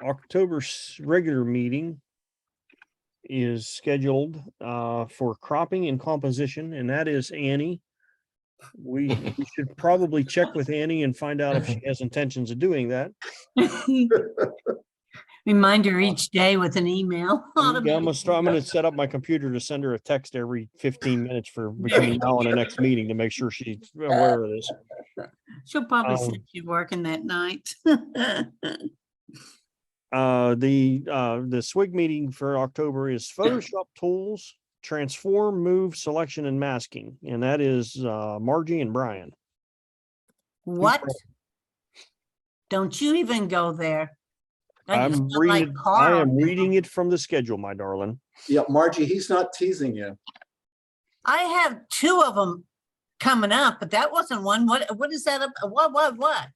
A: October regular meeting is scheduled for cropping and composition, and that is Annie. We should probably check with Annie and find out if she has intentions of doing that.
B: Remind her each day with an email.
A: I'm gonna set up my computer to send her a text every 15 minutes for between now and the next meeting to make sure she's aware of this.
B: She'll probably say she's working that night.
A: The SWIG meeting for October is Photoshop tools, transform, move, selection, and masking, and that is Margie and Brian.
B: What? Don't you even go there. Don't you
A: I'm
B: sound
A: reading.
B: like Carl
A: I am
B: now?
A: reading it from the schedule, my darling.
D: Yeah, Margie, he's not teasing you.
B: I have two of them coming up, but that wasn't one. What is that? What?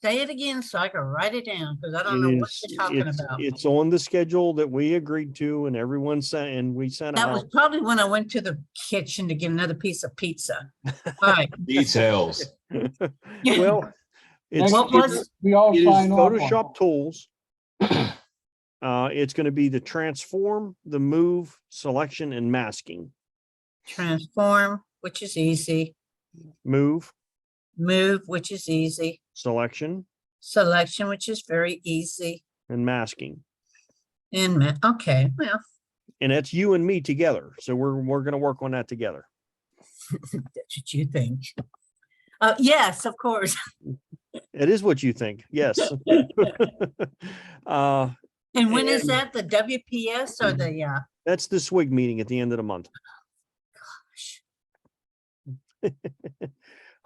B: Say it again so I can write it down because I don't know what you're talking about.
A: It's on the schedule that we agreed to, and everyone sent, and we sent
B: That
A: out.
B: was probably when I went to the kitchen to get another piece of pizza. All right.
I: Details.
A: Well, it's
B: What was-
F: We all
A: it is
F: sign off on
A: Photoshop tools. It's going to be the transform, the move, selection, and masking.
B: Transform, which is easy.
A: Move,
B: Move, which is easy.
A: selection,
B: Selection, which is very easy.
A: and masking.
B: And okay, well,
A: And that's you and me together. So we're going to work on that together.
B: that's what you think. Yes, of course.
A: It is what you think. Yes.
B: And when is
A: And-
B: that? The WPS or the
A: That's the SWIG meeting at the end of the month.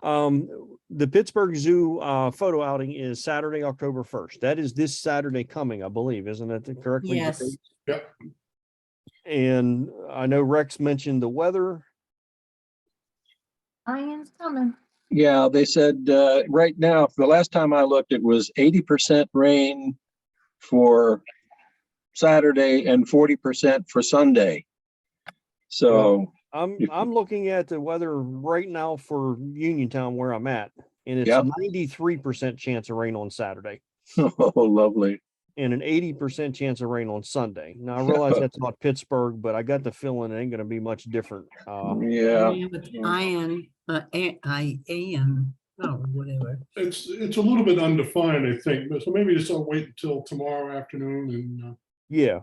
A: The Pittsburgh Zoo photo outing is Saturday, October 1st. That is this Saturday coming, I believe, isn't that the correct?
B: Yes.
H: Yep.
A: And I know Rex mentioned the weather.
C: Ian's coming.
E: Yeah, they said right now, the last time I looked, it was 80% rain for Saturday and 40% for Sunday. So,
A: I'm looking at the weather right now for Uniontown where I'm at, and it's
E: Yep.
A: 93% chance of rain on Saturday
E: oh, lovely.
A: and an 80% chance of rain on Sunday. Now I realize that's not Pittsburgh, but I got the feeling it ain't going to be much different.
E: Yeah.
B: With Ian, Ian, oh, whatever.
H: It's a little bit undefined, I think, but so maybe just I'll wait until tomorrow afternoon and,
A: Yeah.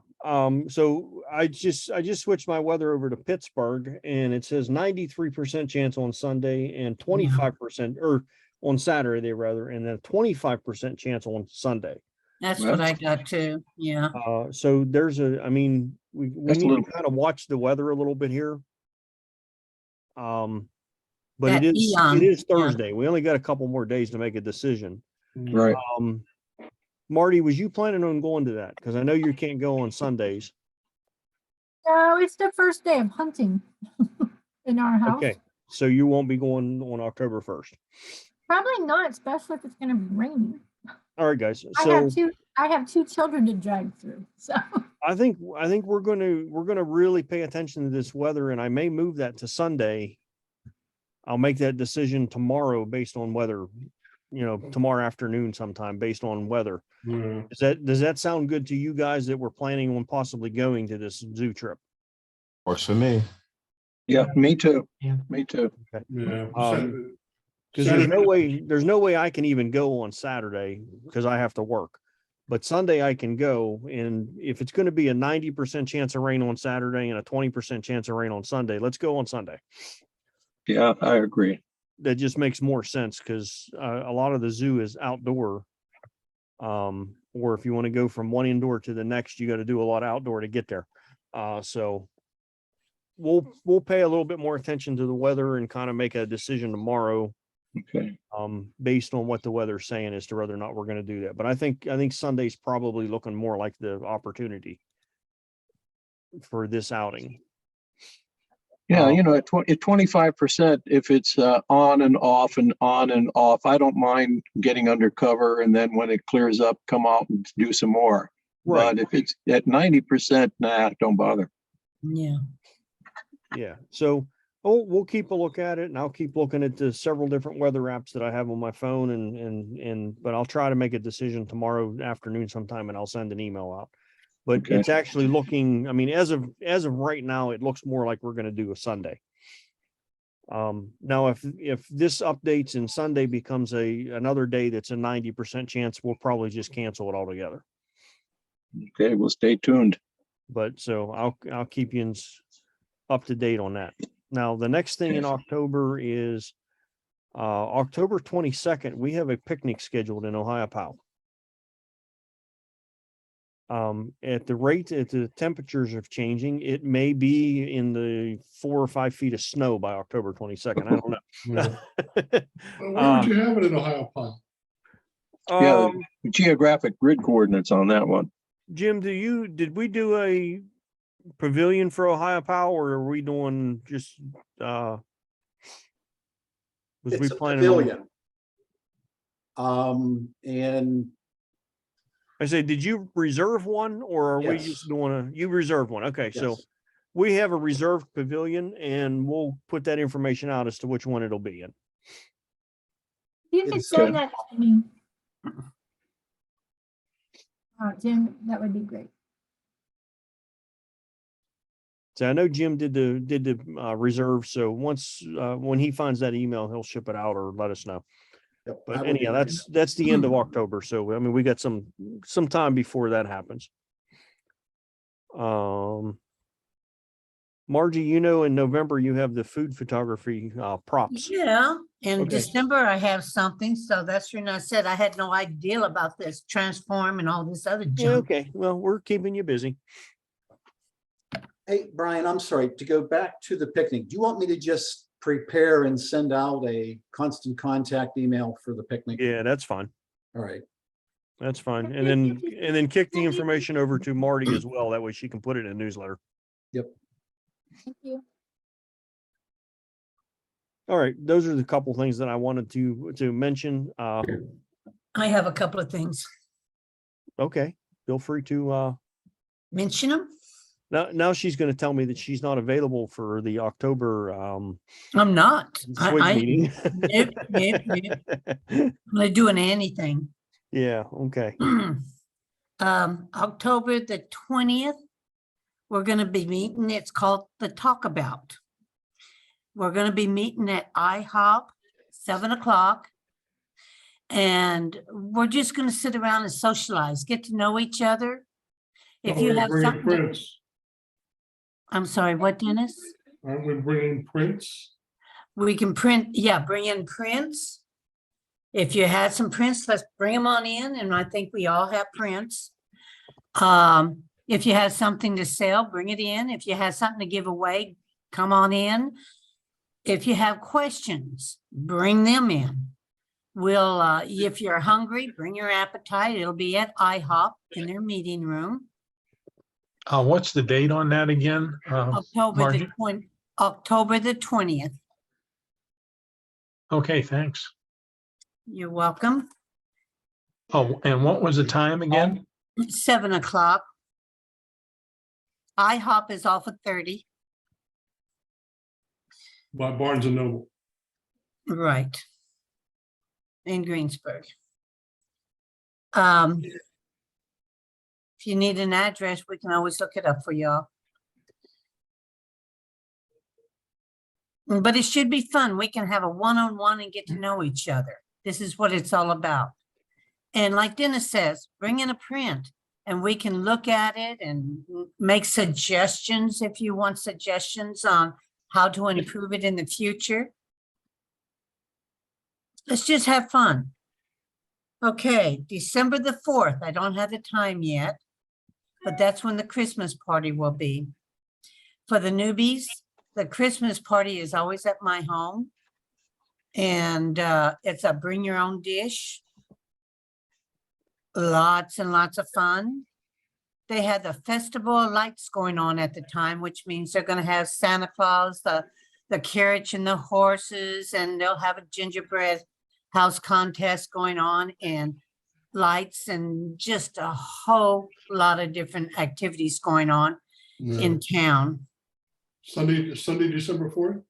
A: So I just switched my weather over to Pittsburgh, and it says 93% chance on Sunday and 25% or on Saturday rather, and then 25% chance on Sunday.
B: That's
E: Well,
B: what I got too. Yeah.
A: So there's I mean, we
E: That's a
A: need
E: little-
A: to kind of watch the weather a little bit here. But
B: That
A: it
B: Eon,
A: is
B: yeah.
A: Thursday. We only got a couple more days to make a decision.
E: Right.
A: Marty, was you planning on going to that? Because I know you can't go on Sundays.
C: No, it's the first day of hunting in our house.
A: Okay. So you won't be going on October 1st.
C: Probably not, especially if it's gonna be raining.
A: All right, guys.
C: I
A: So
C: have two children to drag through, so.
A: I think we're gonna really pay attention to this weather, and I may move that to Sunday. I'll make that decision tomorrow based on weather, tomorrow afternoon sometime based on weather.
H: yeah.
A: Does that sound good to you guys that we're planning on possibly going to this zoo trip?
I: Works for me.
E: Yeah, me too.
K: Yeah.
E: Me too.
H: Yeah.
A: Because there's no way I can even go on Saturday because I have to work. But Sunday I can go, and if it's going to be a 90% chance of rain on Saturday and a 20% chance of rain on Sunday, let's go on Sunday.
E: Yeah, I agree.
A: That just makes more sense because a lot of the zoo is outdoor. Or if you want to go from one indoor to the next, you got to do a lot outdoor to get there. So we'll pay a little bit more attention to the weather and kind of make a decision tomorrow.
E: Okay.
A: Based on what the weather's saying as to whether or not we're going to do that. But I think Sunday's probably looking more like the opportunity for this outing.
E: Yeah, at 25%, if it's on and off and on and off, I don't mind getting undercover, and then when it clears up, come out and do some more.
A: Right.
E: But if it's at 90%, nah, don't bother.
B: Yeah.
A: Yeah. So we'll keep a look at it, and I'll keep looking at the several different weather apps that I have on my phone, but I'll try to make a decision tomorrow afternoon sometime, and I'll send an email out. But
E: Okay.
A: it's actually looking, I mean, as of right now, it looks more like we're going to do a Sunday. Now, if this updates and Sunday becomes another day that's a 90% chance, we'll probably just cancel it altogether.
E: Okay, well, stay tuned.
A: But so I'll keep you up to date on that. Now, the next thing in October is October 22nd. We have a picnic scheduled in Ohiopyle. At the temperatures are changing, it may be in the 4 or 5 feet of snow by October 22nd. I don't know.
H: Yeah. Where would you have it in Ohio Pile?
E: Yeah, geographic grid coordinates on that one.
A: Jim, did we do a pavilion for Ohiopyle, or are we doing just was
D: It's
A: we
D: a
A: planning on?
D: pavilion. And
A: I say, did you reserve one, or are we
D: Yes.
A: just doing you reserved one? Okay, so
D: yes,
A: we have a reserved pavilion, and we'll put that information out as to which one it'll be in.
C: You could
D: It's
C: send
E: good.
C: that to me. Jim, that would be great.
A: So I know Jim did the reserve. So once when he finds that email, he'll ship it out or let us know.
D: yep, I
A: But
D: will
A: anyhow,
D: do
A: that's the end of October. So I mean, we got some time before that happens. Margie, in November you have the food photography props.
B: Yeah. In
A: Okay.
B: December, I have something. So that's when I said I had no idea about this transform and all this other
A: Yeah,
B: junk.
A: okay. Well, we're keeping you busy.
D: Hey, Brian, I'm sorry, to go back to the picnic, do you want me to just prepare and send out a constant contact email for the picnic?
A: Yeah, that's fine.
D: All right.
A: That's fine. And then kick the information over to Marty as well. That way she can put it in a newsletter.
D: Yep.
C: Thank you.
A: All right. Those are the couple things that I wanted to mention.
B: I have a couple of things.
A: Okay. Feel free to,
B: Mention them?
A: now she's going to tell me that she's not available for the October,
B: I'm not.
A: SWIG meeting.
B: I'm not doing anything.
A: Yeah. Okay.
B: October the 20th, we're going to be meeting. It's called the Talk About. We're going to be meeting at IHOP, 7:00. And we're just going to sit around and socialize, get to know each other. If you have
H: Bringing
B: something,
H: prints.
B: I'm sorry, what, Dennis?
H: Aren't we bringing prints?
B: We can print, yeah, bring in prints. If you had some prints, let's bring them on in, and I think we all have prints. If you have something to sell, bring it in. If you have something to give away, come on in. If you have questions, bring them in. We'll, if you're hungry, bring your appetite. It'll be at IHOP in their meeting room.
L: What's the date on that again? Margie?
B: October the 20th.
L: Okay, thanks.
B: You're welcome.
L: Oh, and what was the time again?
B: 7:00. IHOP is off at 30.
H: By Barnes and Noble.
B: Right. In Greensburg. If you need an address, we can always look it up for y'all. But it should be fun. We can have a one-on-one and get to know each other. This is what it's all about. And like Dennis says, bring in a print and we can look at it and make suggestions if you want suggestions on how to improve it in the future. Let's just have fun. Okay, December the 4th. I don't have the time yet, but that's when the Christmas party will be. For the newbies, the Christmas party is always at my home. And it's a bring your own dish. Lots and lots of fun. They had the Festival of Lights going on at the time, which means they're going to have Santa Claus, the carriage and the horses, and they'll have a gingerbread house contest going on and lights and just a whole lot of different activities going on in town.
H: Sunday, December 4th?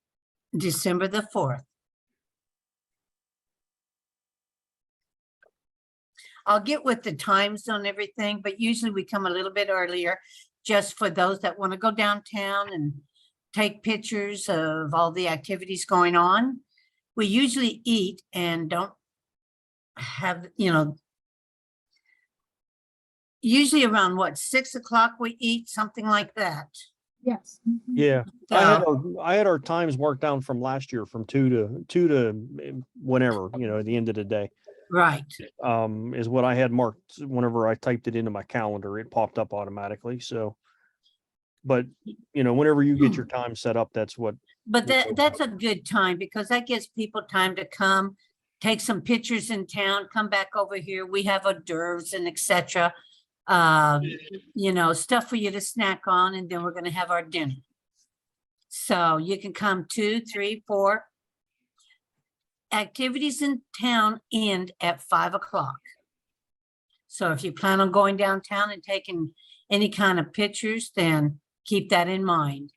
B: December the 4th. I'll get with the times on everything, but usually we come a little bit earlier just for those that want to go downtown and take pictures of all the activities going on. We usually eat and don't have, usually around what, 6 o'clock we eat, something like that.
C: Yes. Mhm.
A: Yeah.
B: So,
A: I had our times marked down from last year from 2 to whenever, at the end of the day.
B: right.
A: Is what I had marked whenever I typed it into my calendar. It popped up automatically. So, but whenever you get your time set up, that's what.
B: But that's a good time because that gives people time to come, take some pictures in town, come back over here. We have hors d'oeuvres and etc. Stuff for you to snack on, and then we're going to have our dinner. So you can come 2, 3, 4. Activities in town end at 5 o'clock. So if you plan on going downtown and taking any kind of pictures, then keep that in mind.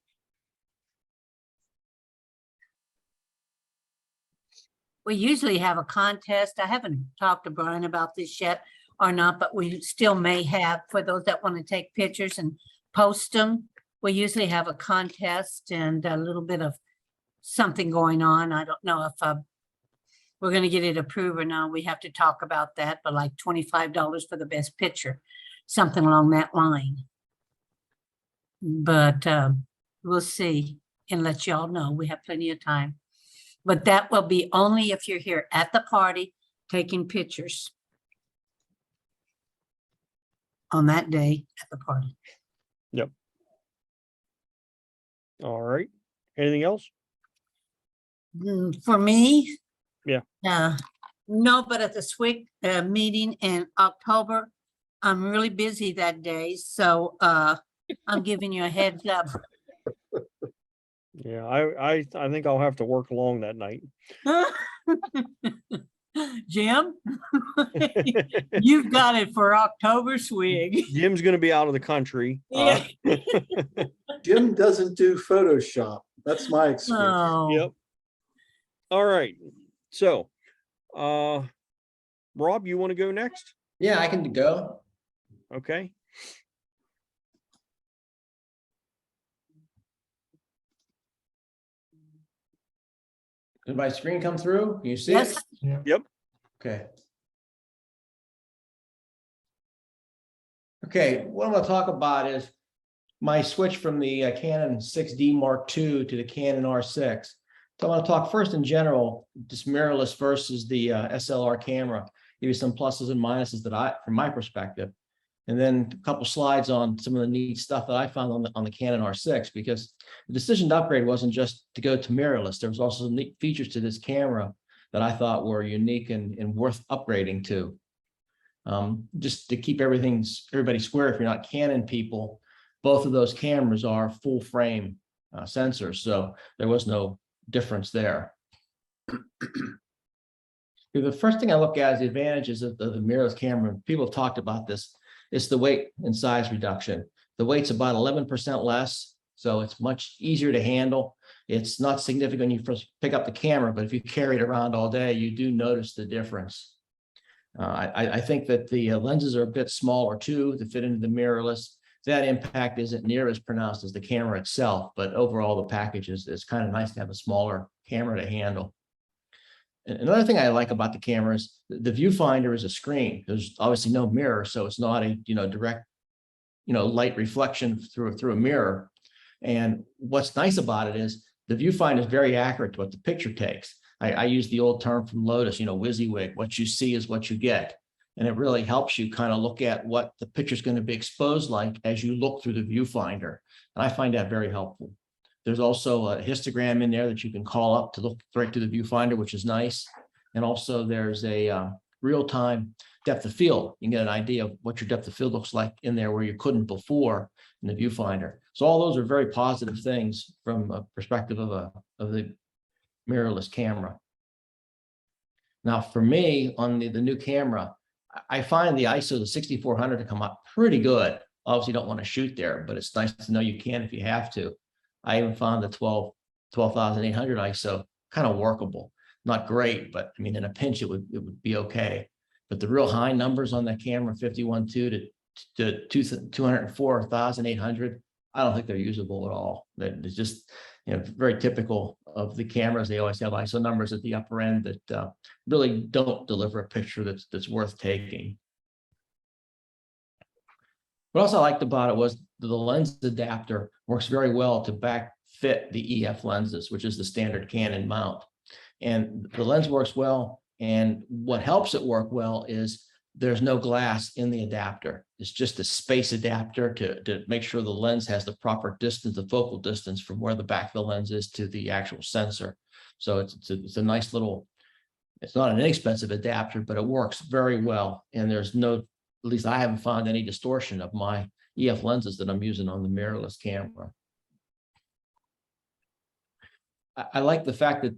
B: We usually have a contest. I haven't talked to Brian about this yet or not, but we still may have for those that want to take pictures and post them. We usually have a contest and a little bit of something going on. I don't know if we're going to get it approved or not. We have to talk about that, but like $25 for the best picture, something along that line. But we'll see and let y'all know. We have plenty of time. But that will be only if you're here at the party taking pictures on that day at the party.
A: Yep. All right. Anything else?
B: For me?
A: Yeah.
B: No, but at the SWIC meeting in October, I'm really busy that day, so I'm giving you a heads up.
A: Yeah, I think I'll have to work long that night.
B: Jim, you've got it for October SWIG.
A: Jim's gonna be out of the country.
B: Yeah.
D: Jim doesn't do Photoshop. That's my excuse.
B: Oh.
A: Yep. All right. So, Rob, you want to go next?
G: Yeah, I can go.
A: Okay.
G: Did my screen come through? Can you see
B: Yes.
G: it?
A: Yep.
G: Okay. Okay, what I'm going to talk about is my switch from the Canon 6D Mark II to the Canon R6. So I want to talk first in general, just mirrorless versus the SLR camera, give you some pluses and minuses that from my perspective, and then a couple slides on some of the neat stuff that I found on the Canon R6, because the decision to upgrade wasn't just to go to mirrorless. There was also some neat features to this camera that I thought were unique and worth upgrading to. Just to keep everybody square, if you're not Canon people, both of those cameras are full frame sensors, so there was no difference there. The first thing I look at is the advantages of the mirrorless camera. People have talked about this. It's the weight and size reduction. The weight's about 11% less, so it's much easier to handle. It's not significant when you first pick up the camera, but if you carry it around all day, you do notice the difference. I think that the lenses are a bit smaller too to fit into the mirrorless. That impact isn't near as pronounced as the camera itself, but overall the package is kind of nice to have a smaller camera to handle. And another thing I like about the camera is the viewfinder is a screen. There's obviously no mirror, so it's not a direct light reflection through a mirror. And what's nice about it is the viewfinder is very accurate to what the picture takes. I use the old term from Lotus, WYSIWYG, what you see is what you get. And it really helps you kind of look at what the picture is going to be exposed like as you look through the viewfinder. And I find that very helpful. There's also a histogram in there that you can call up to look right through the viewfinder, which is nice. And also there's a real-time depth of field. You can get an idea of what your depth of field looks like in there where you couldn't before in the viewfinder. So all those are very positive things from a perspective of the mirrorless camera. Now, for me, on the new camera, I find the ISO, the 6400, to come up pretty good. Obviously, you don't want to shoot there, but it's nice to know you can if you have to. I even found the 12,800 ISO kind of workable. Not great, but I mean, in a pinch, it would be okay. But the real high numbers on that camera, 51.2 to 204,800, I don't think they're usable at all. It's just very typical of the cameras. They always have ISO numbers at the upper end that really don't deliver a picture that's worth taking. What else I liked about it was the lens adapter works very well to back fit the EF lenses, which is the standard Canon mount. And the lens works well. And what helps it work well is there's no glass in the adapter. It's just a space adapter to make sure the lens has the proper distance, the focal distance from where the back of the lens is to the actual sensor. So it's a nice little, it's not an inexpensive adapter, but it works very well. And there's no, at least I haven't found any distortion of my EF lenses that I'm using on the mirrorless camera. I like the fact that,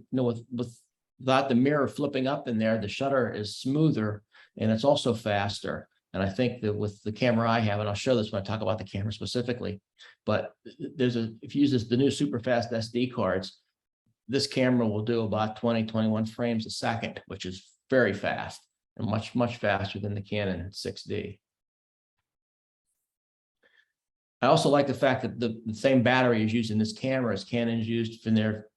G: without the mirror flipping up in there, the shutter is smoother and it's also faster. And I think that with the camera I have, and I'll show this when I talk about the camera specifically, but if you use the new super fast SD cards, this camera will do about 21 frames a second, which is very fast and much, much faster than the Canon 6D. I also like the fact that the same battery is used in this camera as Canon's used in their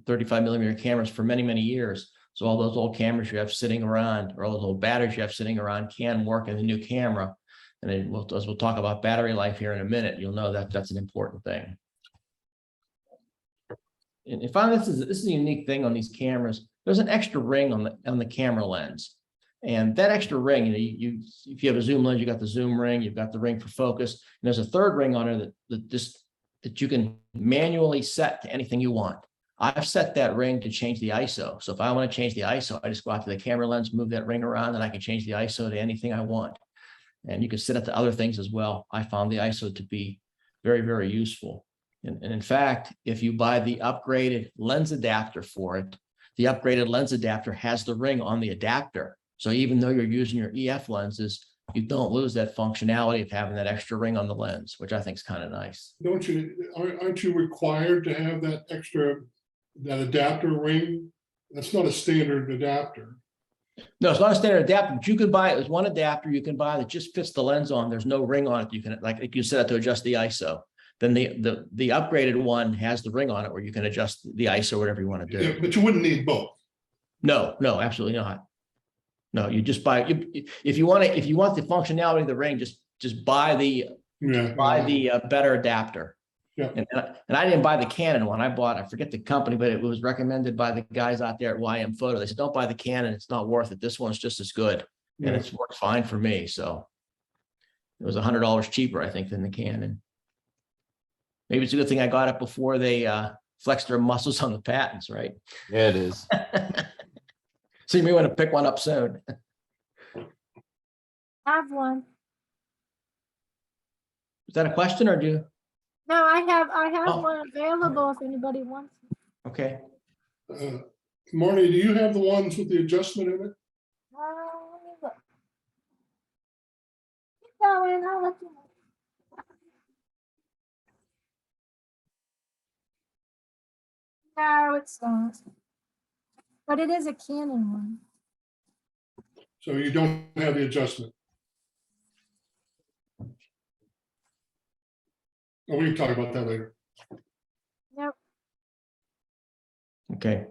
G: 35mm cameras for many, many years. So all those old cameras you have sitting around, or all those old batteries you have sitting around, can work in the new camera. And then as we'll talk about battery life here in a minute, you'll know that that's an important thing. And finally, this is a unique thing on these cameras. There's an extra ring on the camera lens. And that extra ring, if you have a zoom lens, you got the zoom ring, you've got the ring for focus, and there's a third ring on it that you can manually set to anything you want. I've set that ring to change the ISO. So if I want to change the ISO, I just go out to the camera lens, move that ring around, and I can change the ISO to anything I want. And you can set it to other things as well. I found the ISO to be very, very useful. And in fact, if you buy the upgraded lens adapter for it, the upgraded lens adapter has the ring on the adapter. So even though you're using your EF lenses, you don't lose that functionality of having that extra ring on the lens, which I think is kind of nice.
H: Aren't you required to have that that adapter ring? That's not a standard adapter.
G: No, it's not a standard adapter, but you can buy it. There's one adapter you can buy that just fits the lens on. There's no ring on it. You can like you set it to adjust the ISO. Then the upgraded one has the ring on it where you can adjust the ISO, whatever you want to do.
H: Yeah, but you wouldn't need both.
G: No, absolutely not. No, you just buy if you want the functionality of the ring, just buy the better adapter.
H: Yeah.
G: And I didn't buy the Canon one. I forget the company, but it was recommended by the guys out there at YM Photo. They said, don't buy the Canon. It's not worth it. This one's just as good. And it's worked fine for me. So it was $100 cheaper, I think, than the Canon. Maybe it's a good thing I got it before they flexed their muscles on the patents, right?
I: Yeah, it is.
G: So you may want to pick one up soon.
C: Have one.
G: Is that a question or do you?
C: No, I have
G: Oh.
C: one available if anybody wants it.
G: Okay.
H: Marnie, do you have the ones with the adjustment in it?
C: Let me look. Keep going, I'll let you know. No, it's not. But it is a Canon one.
H: So you don't have the adjustment. Oh, we can talk about that later.
C: Nope.
G: Okay.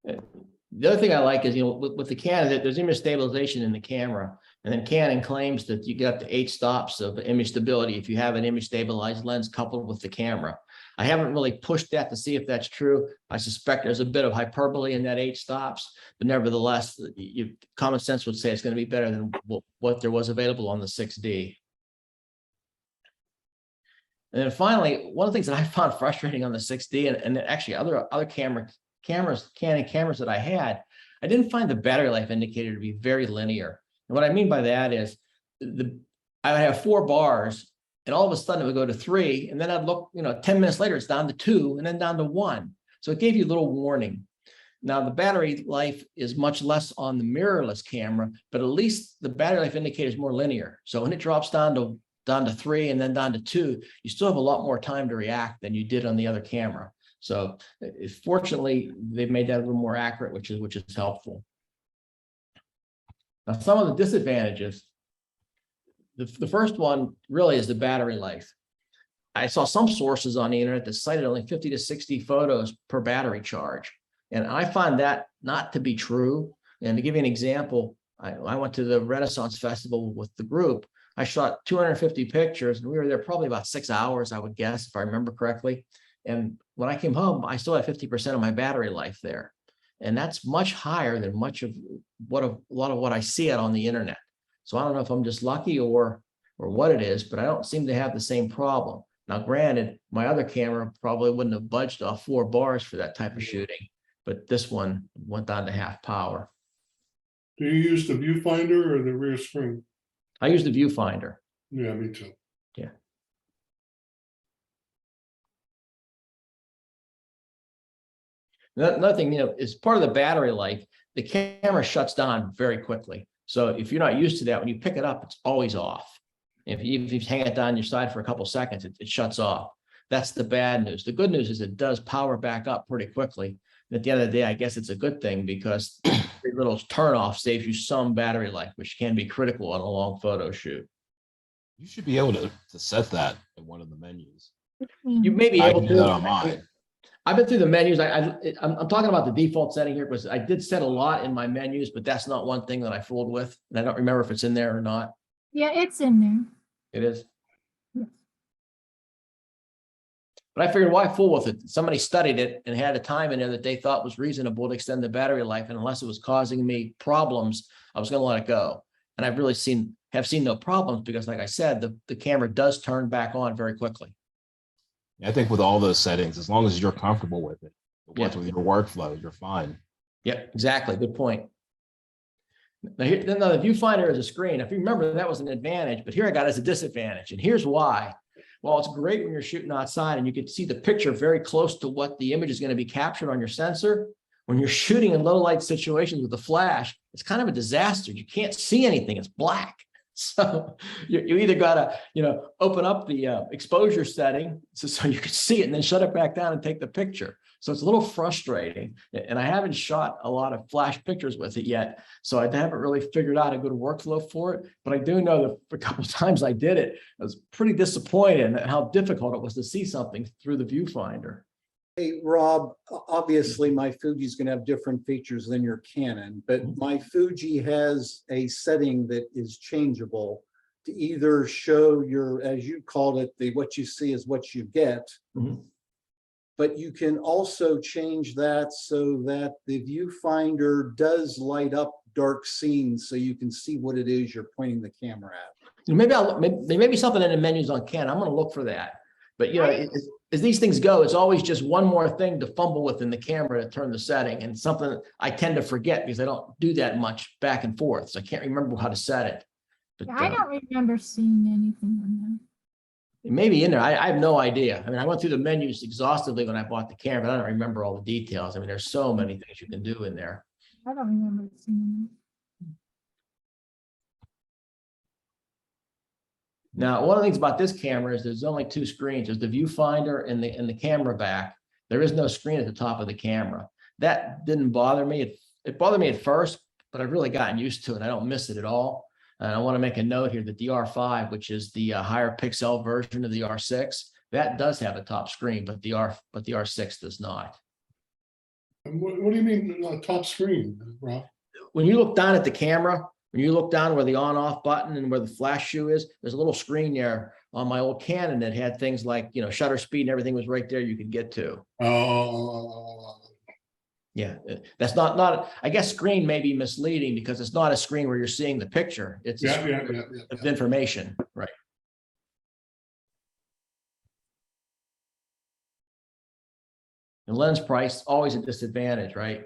G: The other thing I like is, with the Canon, there's image stabilization in the camera. And then Canon claims that you get up to 8 stops of image stability if you have an image stabilized lens coupled with the camera. I haven't really pushed that to see if that's true. I suspect there's a bit of hyperbole in that 8 stops, but nevertheless, common sense would say it's going to be better than what there was available on the 6D. And then finally, one of the things that I found frustrating on the 6D and actually other Canon cameras that I had, I didn't find the battery life indicator to be very linear. And what I mean by that is I would have 4 bars and all of a sudden it would go to 3, and then I'd look, 10 minutes later, it's down to 2 and then down to 1. So it gave you a little warning. Now the battery life is much less on the mirrorless camera, but at least the battery life indicator is more linear. So when it drops down to 3 and then down to 2, you still have a lot more time to react than you did on the other camera. So fortunately, they've made that a little more accurate, which is helpful. Now, some of the disadvantages, the first one really is the battery life. I saw some sources on the internet that cited only 50 to 60 photos per battery charge. And I find that not to be true. And to give you an example, I went to the Renaissance Festival with the group. I shot 250 pictures and we were there probably about 6 hours, I would guess, if I remember correctly. And when I came home, I still had 50% of my battery life there. And that's much higher than much of a lot of what I see out on the internet. So I don't know if I'm just lucky or what it is, but I don't seem to have the same problem. Now, granted, my other camera probably wouldn't have budged off 4 bars for that type of shooting, but this one went down to half power.
H: Do you use the viewfinder or the rear screen?
G: I use the viewfinder.
H: Yeah, me too.
G: Yeah. Another thing, is part of the battery life, the camera shuts down very quickly. So if you're not used to that, when you pick it up, it's always off. If you hang it down your side for a couple seconds, it shuts off. That's the bad news. The good news is it does power back up pretty quickly. And at the end of the day, I guess it's a good thing because every little turnoff saves you some battery life, which can be critical on a long photo shoot.
I: You should be able to set that in one of the menus.
G: You may be
I: I
G: able
I: can do that on
G: to.
I: mine.
G: I've been through the menus. I'm talking about the default setting here because I did set a lot in my menus, but that's not one thing that I fooled with. And I don't remember if it's in there or not.
C: Yeah, it's in there.
G: It is.
C: Yes.
G: But I figured, why fool with it? Somebody studied it and had a time in there that they thought was reasonable to extend the battery life. And unless it was causing me problems, I was going to let it go. And I've really have seen no problems because, like I said, the camera does turn back on very quickly.
I: I think with all those settings, as long as you're comfortable with it, It works
G: Yeah.
I: with your workflow, you're fine.
G: Yep, exactly. Good point. Now, here, then the viewfinder is a screen. If you remember, that was an advantage, but here I got it as a disadvantage. And here's why. Well, it's great when you're shooting outside and you can see the picture very close to what the image is going to be captured on your sensor. When you're shooting in low light situations with a flash, it's kind of a disaster. You can't see anything. It's black. So you either got to, open up the exposure setting so you can see it and then shut it back down and take the picture. So it's a little frustrating, and I haven't shot a lot of flash pictures with it yet. So I haven't really figured out a good workflow for it, but I do know that a couple of times I did it, I was pretty disappointed at how difficult it was to see something through the viewfinder.
D: Hey, Rob, obviously my Fuji's gonna have different features than your Canon, but my Fuji has a setting that is changeable to either show your, as you called it, the what you see is what you get.
G: Mhm.
D: But you can also change that so that the viewfinder does light up dark scenes so you can see what it is you're pointing the camera at.
G: Maybe there may be something in the menus on Canon. I'm going to look for that. But as these things go, it's always just one more thing to fumble with in the camera to turn the setting, and something I tend to forget because I don't do that much back and forth. So I can't remember how to set it. But
C: Yeah, I don't remember seeing anything on
G: it may be in there. I have no idea. I mean, I went through the menus exhaustively when I bought the camera, but I don't remember all the details. I mean, there's so many things you can do in there.
C: that. I don't remember seeing
G: Now, one of the things about this camera is there's only two screens. There's the viewfinder and the camera back. There is no screen at the top of the camera. That didn't bother me. It bothered me at first, but I've really gotten used to it. I don't miss it at all. And I want to make a note here that the R5, which is the higher pixel version of the R6, that does have a top screen, but the R6 does not.
H: And what do you mean top screen, Rob?
G: When you look down at the camera, when you look down where the on-off button and where the flash shoe is, there's a little screen there on my old Canon that had things like, shutter speed and everything was right there you could get to. Yeah, that's not, I guess screen may be misleading because it's not a screen where you're seeing the picture. It's a screen of information, right? The lens price, always a disadvantage, right?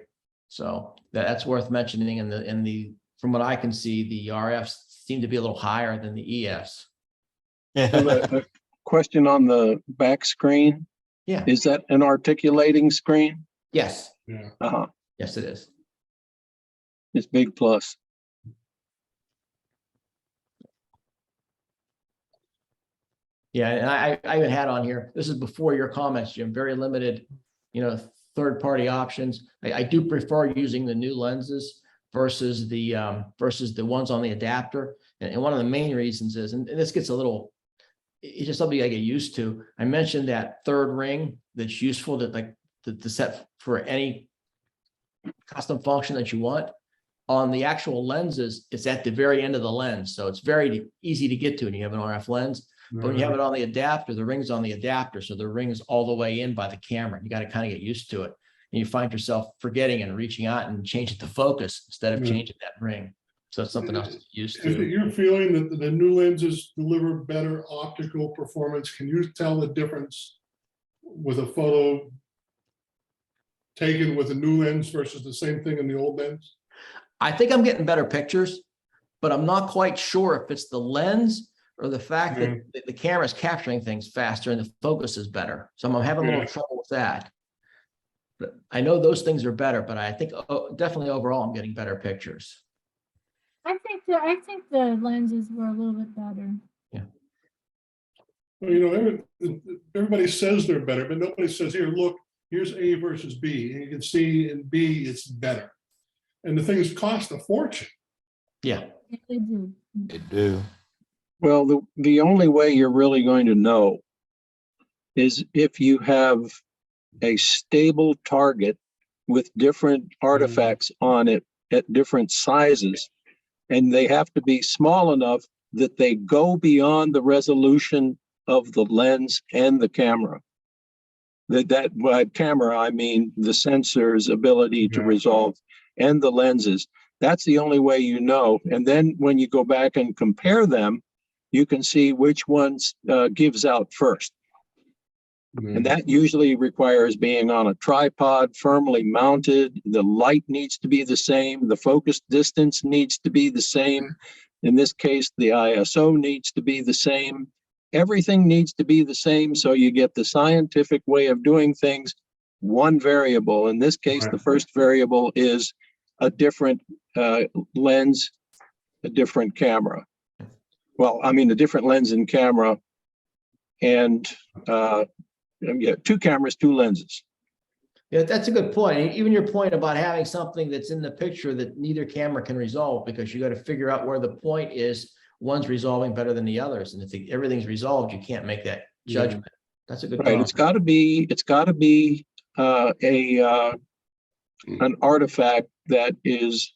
G: So that's worth mentioning. From what I can see, the RFs seem to be a little higher than the EFs.
E: A question on the back screen.
G: Yeah.
E: Is that an articulating screen?
G: Yes.
H: Yeah.
E: Uh-huh.
G: Yes, it is.
E: It's big plus.
G: Yeah, and I even had on here, this is before your comments, Jim, very limited, third-party options. I do prefer using the new lenses versus the ones on the adapter. And one of the main reasons is, and this gets a little, it's just something I get used to. I mentioned that third ring that's useful to set for any custom function that you want. On the actual lenses, it's at the very end of the lens. So it's very easy to get to when you have an RF lens. But when you have it on the adapter, the ring's on the adapter. So the ring's all the way in by the camera. You got to kind of get used to it. And you find yourself forgetting and reaching out and changing the focus instead of changing that ring. So it's something else to get used
H: If
G: to.
H: you're feeling that the new lenses deliver better optical performance, can you tell the difference with a photo taken with a new lens versus the same thing in the old lens?
G: I think I'm getting better pictures, but I'm not quite sure if it's the lens or the fact that the camera is capturing things faster and the focus is better. So I'm having a little trouble with that. But I know those things are better, but I think definitely overall I'm getting better pictures.
C: I think the lenses were a little bit better.
G: Yeah.
H: Well, everybody says they're better, but nobody says, here, look, here's A versus B. And you can see in B, it's better. And the things cost a fortune.
G: Yeah.
C: They do.
I: They do.
E: Well, the only way you're really going to know is if you have a stable target with different artifacts on it at different sizes, and they have to be small enough that they go beyond the resolution of the lens and the camera. That by camera, I mean the sensor's ability to resolve and the lenses. That's the only way you know. And then when you go back and compare them, you can see which ones gives out first. And that usually requires being on a tripod, firmly mounted. The light needs to be the same. The focus distance needs to be the same. In this case, the ISO needs to be the same. Everything needs to be the same, so you get the scientific way of doing things, one variable. In this case, the first variable is a different lens, a different camera. Well, I mean, a different lens and camera, and yeah, 2 cameras, 2 lenses.
G: Yeah, that's a good point. Even your point about having something that's in the picture that neither camera can resolve, because you got to figure out where the point is. One's resolving better than the others, and if everything's resolved, you can't make that judgment. That's a good
E: Right.
G: comment.
E: It's got to be an artifact that is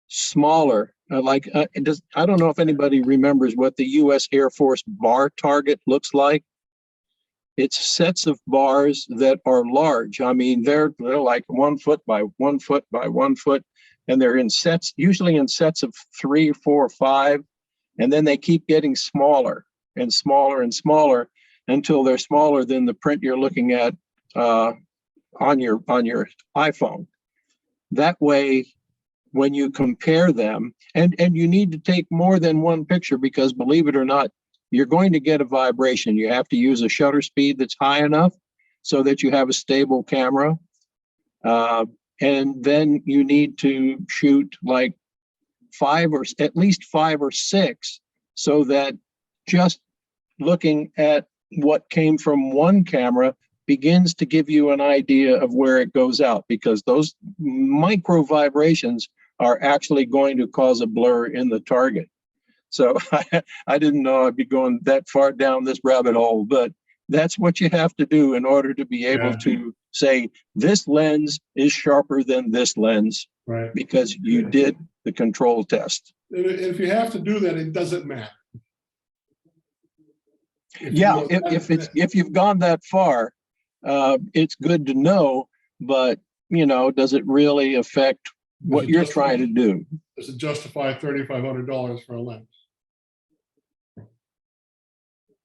E: smaller. I don't know if anybody remembers what the U.S. Air Force bar target looks like. It's sets of bars that are large. I mean, they're like 1 foot by 1 foot by 1 foot, and they're in sets, usually in sets of 3, 4, 5, and then they keep getting smaller and smaller and smaller until they're smaller than the print you're looking at on your iPhone. That way, when you compare them, and you need to take more than one picture, because believe it or not, you're going to get a vibration. You have to use a shutter speed that's high enough so that you have a stable camera. And then you need to shoot like at least 5 or 6, so that just looking at what came from one camera begins to give you an idea of where it goes out, because those micro vibrations are actually going to cause a blur in the target. So I didn't know I'd be going that far down this rabbit hole, but that's what you have to do in order to be able to say this lens is sharper than this lens, because you did the control test.
H: And if you have to do that, it doesn't matter.
E: If you've gone that far, it's good to know, but does it really affect what you're trying to do?
H: Does it justify $3,500 for a lens?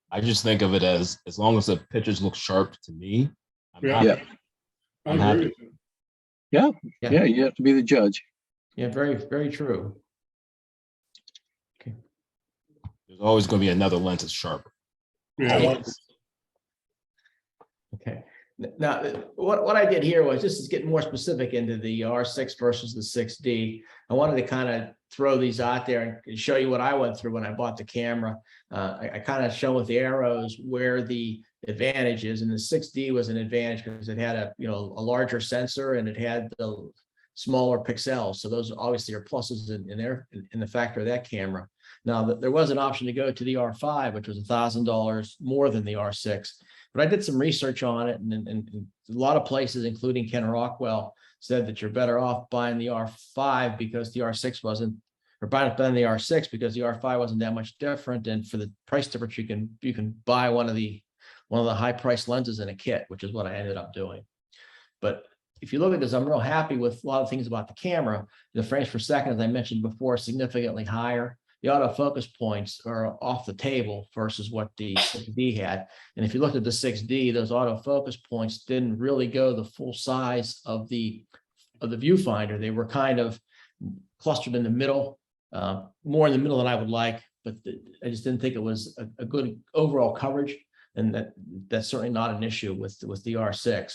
I: I just think of it as long as the pictures look sharp to me, I'm happy. I'm happy.
E: Yeah, you have to be the judge.
G: Yeah, very, very true. Okay.
I: There's always going to be another lens that's sharp.
G: Always. Okay. Now, what I did here was just to get more specific into the R6 versus the 6D. I wanted to kind of throw these out there and show you what I went through when I bought the camera. I kind of show with the arrows where the advantage is, and the 6D was an advantage because it had a larger sensor and it had the smaller pixels. So those obviously are pluses in the factor of that camera. Now, there was an option to go to the R5, which was $1,000 more than the R6. But I did some research on it, and a lot of places, including Ken Rockwell, said that you're better off buying the R5 because the R6 wasn't, or buying the R6 because the R5 wasn't that much different. And for the price difference, you can buy one of the high price lenses in a kit, which is what I ended up doing. But if you look at this, I'm real happy with a lot of things about the camera. The frames per second, as I mentioned before, significantly higher. The autofocus points are off the table versus what the 6D had. And if you looked at the 6D, those autofocus points didn't really go the full size of the viewfinder. They were kind of clustered in the middle, more in the middle than I would like, but I just didn't think it was a good overall coverage. And that's certainly not an issue with the R6.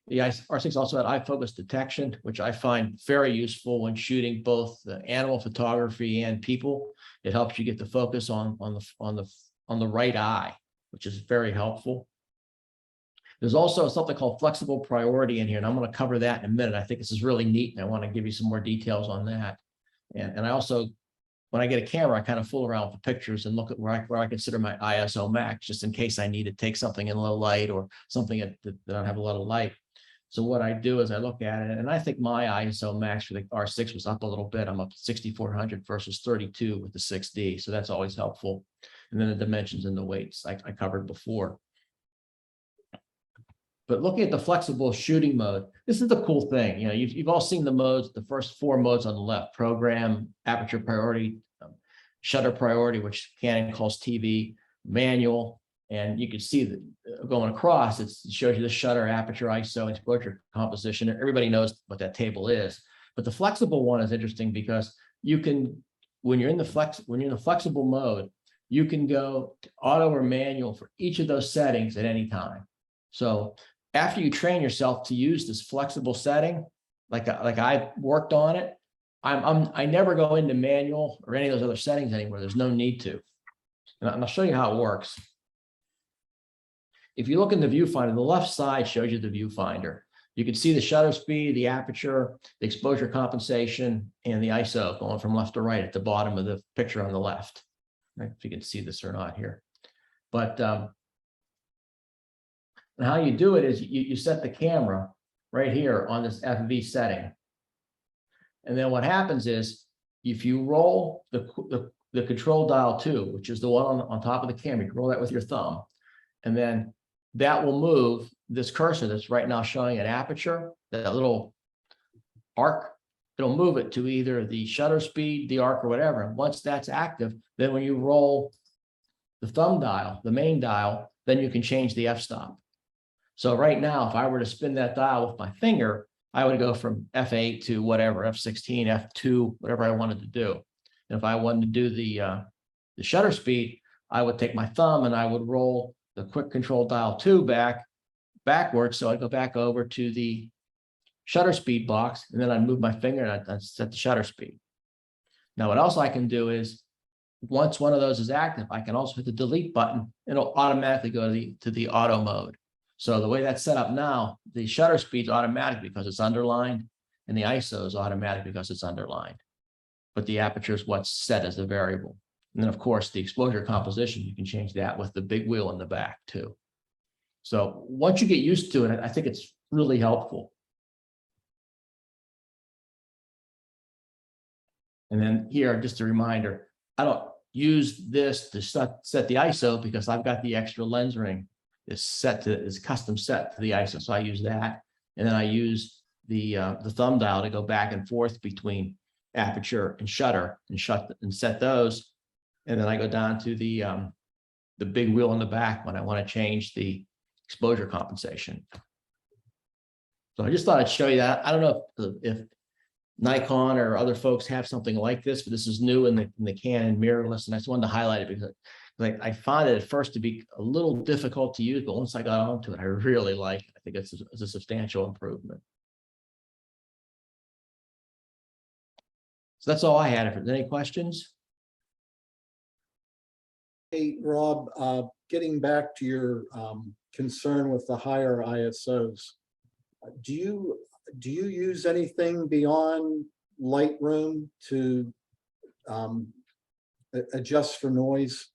G: The R6 also had eye focus detection, which I find very useful when shooting both the animal photography and people. It helps you get the focus on the right eye, which is very helpful. There's also something called flexible priority in here, and I'm going to cover that in a minute. I think this is really neat, and I want to give you some more details on that. And I also, when I get a camera, I kind of fool around with the pictures and look at where I consider my ISO max, just in case I need to take something in low light or something that don't have a lot of light. So what I do is I look at it, and I think my ISO max for the R6 was up a little bit. I'm up to 6,400 versus 32 with the 6D. So that's always helpful. And then the dimensions and the weights I covered before. But looking at the flexible shooting mode, this is the cool thing. You've all seen the modes, the first 4 modes on the left: program, aperture priority, shutter priority, which Canon calls TV, manual, And you can see that going across, it shows you the shutter, aperture, ISO, exposure composition. Everybody knows what that table is. But the flexible one is interesting because you can, when you're in the flexible mode, you can go to auto or manual for each of those settings at any time. So after you train yourself to use this flexible setting, like I worked on it, I never go into manual or any of those other settings anymore. There's no need to. And I'll show you how it works. If you look in the viewfinder, the left side shows you the viewfinder. You can see the shutter speed, the aperture, the exposure compensation, and the ISO going from left to right at the bottom of the picture on the left. Right? If you can see this or not here. But and how you do it is you set the camera right here on this FV setting. And then what happens is if you roll the control dial 2, which is the one on top of the camera, you roll that with your thumb, and then that will move this cursor that's right now showing an aperture, that little arc, it'll move it to either the shutter speed, the arc, or whatever. And once that's active, then when you roll the thumb dial, the main dial, then you can change the f-stop. So right now, if I were to spin that dial with my finger, I would go from F8 to whatever, F16, F2, whatever I wanted to do. And if I wanted to do the shutter speed, I would take my thumb and I would roll the quick control dial 2 backwards. So I'd go back over to the shutter speed box, and then I'd move my finger and I'd set the shutter speed. Now, what else I can do is once one of those is active, I can also hit the delete button. It'll automatically go to the auto mode. So the way that's set up now, the shutter speed is automatic because it's underlined, and the ISO is automatic because it's underlined. But the aperture is what's set as a variable. And then, of course, the exposure composition, you can change that with the big wheel in the back, too. So once you get used to it, I think it's really helpful. And then here, just a reminder, I don't use this to set the ISO because I've got the extra lens ring is custom set to the ISO. So I use that. And then I use the thumb dial to go back and forth between aperture and shutter and set those. And then I go down to the big wheel in the back when I want to change the exposure compensation. So I just thought I'd show you that. I don't know if Nikon or other folks have something like this, but this is new in the Canon mirrorless, and I just wanted to highlight it because I found it at first to be a little difficult to use, but once I got onto it, I really like it. I think it's a substantial improvement. So that's all I had. If there's any questions?
D: Hey, Rob, getting back to your concern with the higher ISOs, do you use anything beyond Lightroom to adjust for noise?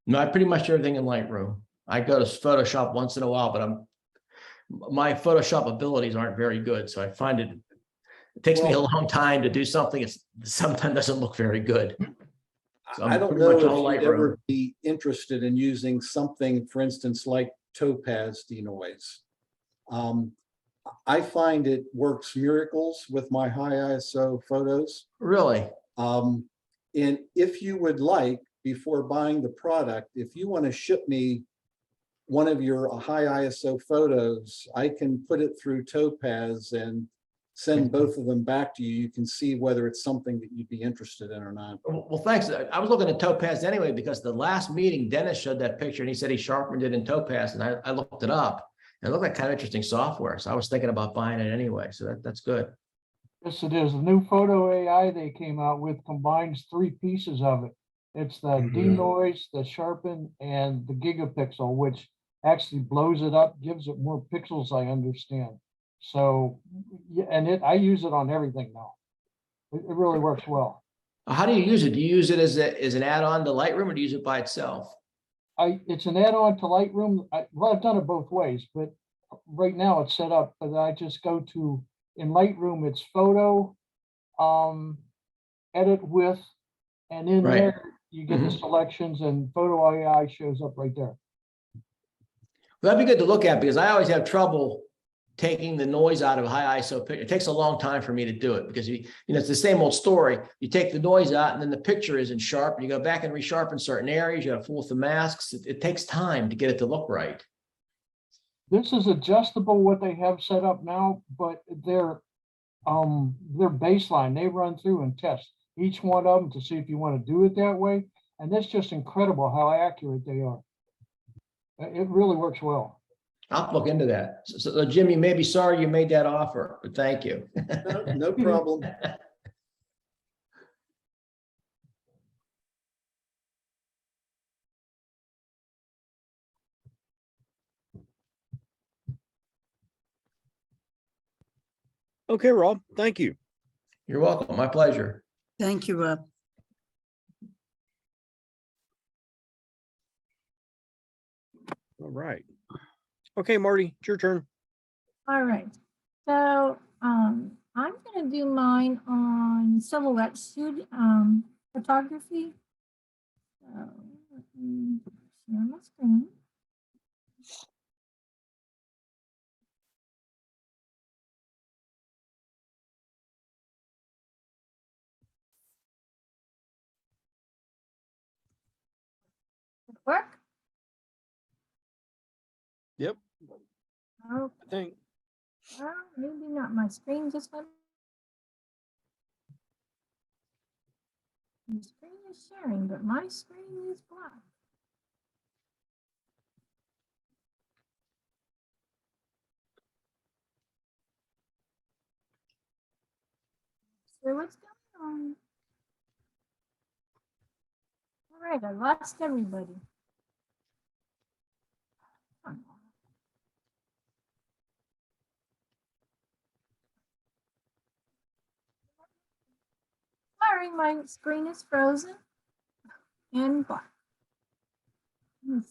G: No, I pretty much do everything in Lightroom. I go to Photoshop once in a while, but my Photoshop abilities aren't very good. So I find it takes me a long time to do something. It sometimes doesn't look very good. So
D: I don't know if you'd ever be interested in using something, for instance, like Topaz denoise. I find it works miracles with my high ISO photos.
G: Really?
D: And if you would like, before buying the product, if you want to ship me one of your high ISO photos, I can put it through Topaz and send both of them back to you. You can see whether it's something that you'd be interested in or not.
G: Well, thanks. I was looking at Topaz anyway, because the last meeting, Dennis showed that picture and he said he sharpened it in Topaz, and I looked it up. And it looked like kind of interesting software. So I was thinking about buying it anyway. So that's good.
F: Yes, it is. The new photo AI they came out with combines 3 pieces of it. It's the denoise, the sharpen, and the gigapixel, which actually blows it up, gives it more pixels, I understand. So, yeah, and I use it on everything now. It really works well.
G: How do you use it? Do you use it as an add-on to Lightroom, or do you use it by itself?
F: It's an add-on to Lightroom. Well, I've done it both ways, but right now it's set up that I just go to, in Lightroom, it's photo, edit with, and in there you get the selections, and photo AI shows up right there.
G: That'd be good to look at, because I always have trouble taking the noise out of a high ISO picture. It takes a long time for me to do it because it's the same old story. You take the noise out and then the picture isn't sharp. You go back and resharpen certain areas. You got to fool with the masks. It takes time to get it to look right.
F: This is adjustable what they have set up now, but their baseline, they run through and test each one of them to see if you want to do it that way. And that's just incredible how accurate they are. It really works well.
G: I'll look into that. So Jim, you may be sorry you made that offer, but thank you.
D: No problem.
A: Okay, Rob, thank you.
G: You're welcome. My pleasure.
B: Thank you, Rob.
A: All right. Okay, Marty, it's your turn.
C: All right. So I'm gonna do mine on silhouette shoot photography. So let me share my screen. Did it work?
A: Yep,
C: Oh,
A: I think.
C: well, maybe not. My screen just went. The screen is sharing, but my screen is black. So what's going on? All right, I lost everybody. Sorry, my screen is frozen and black.
B: You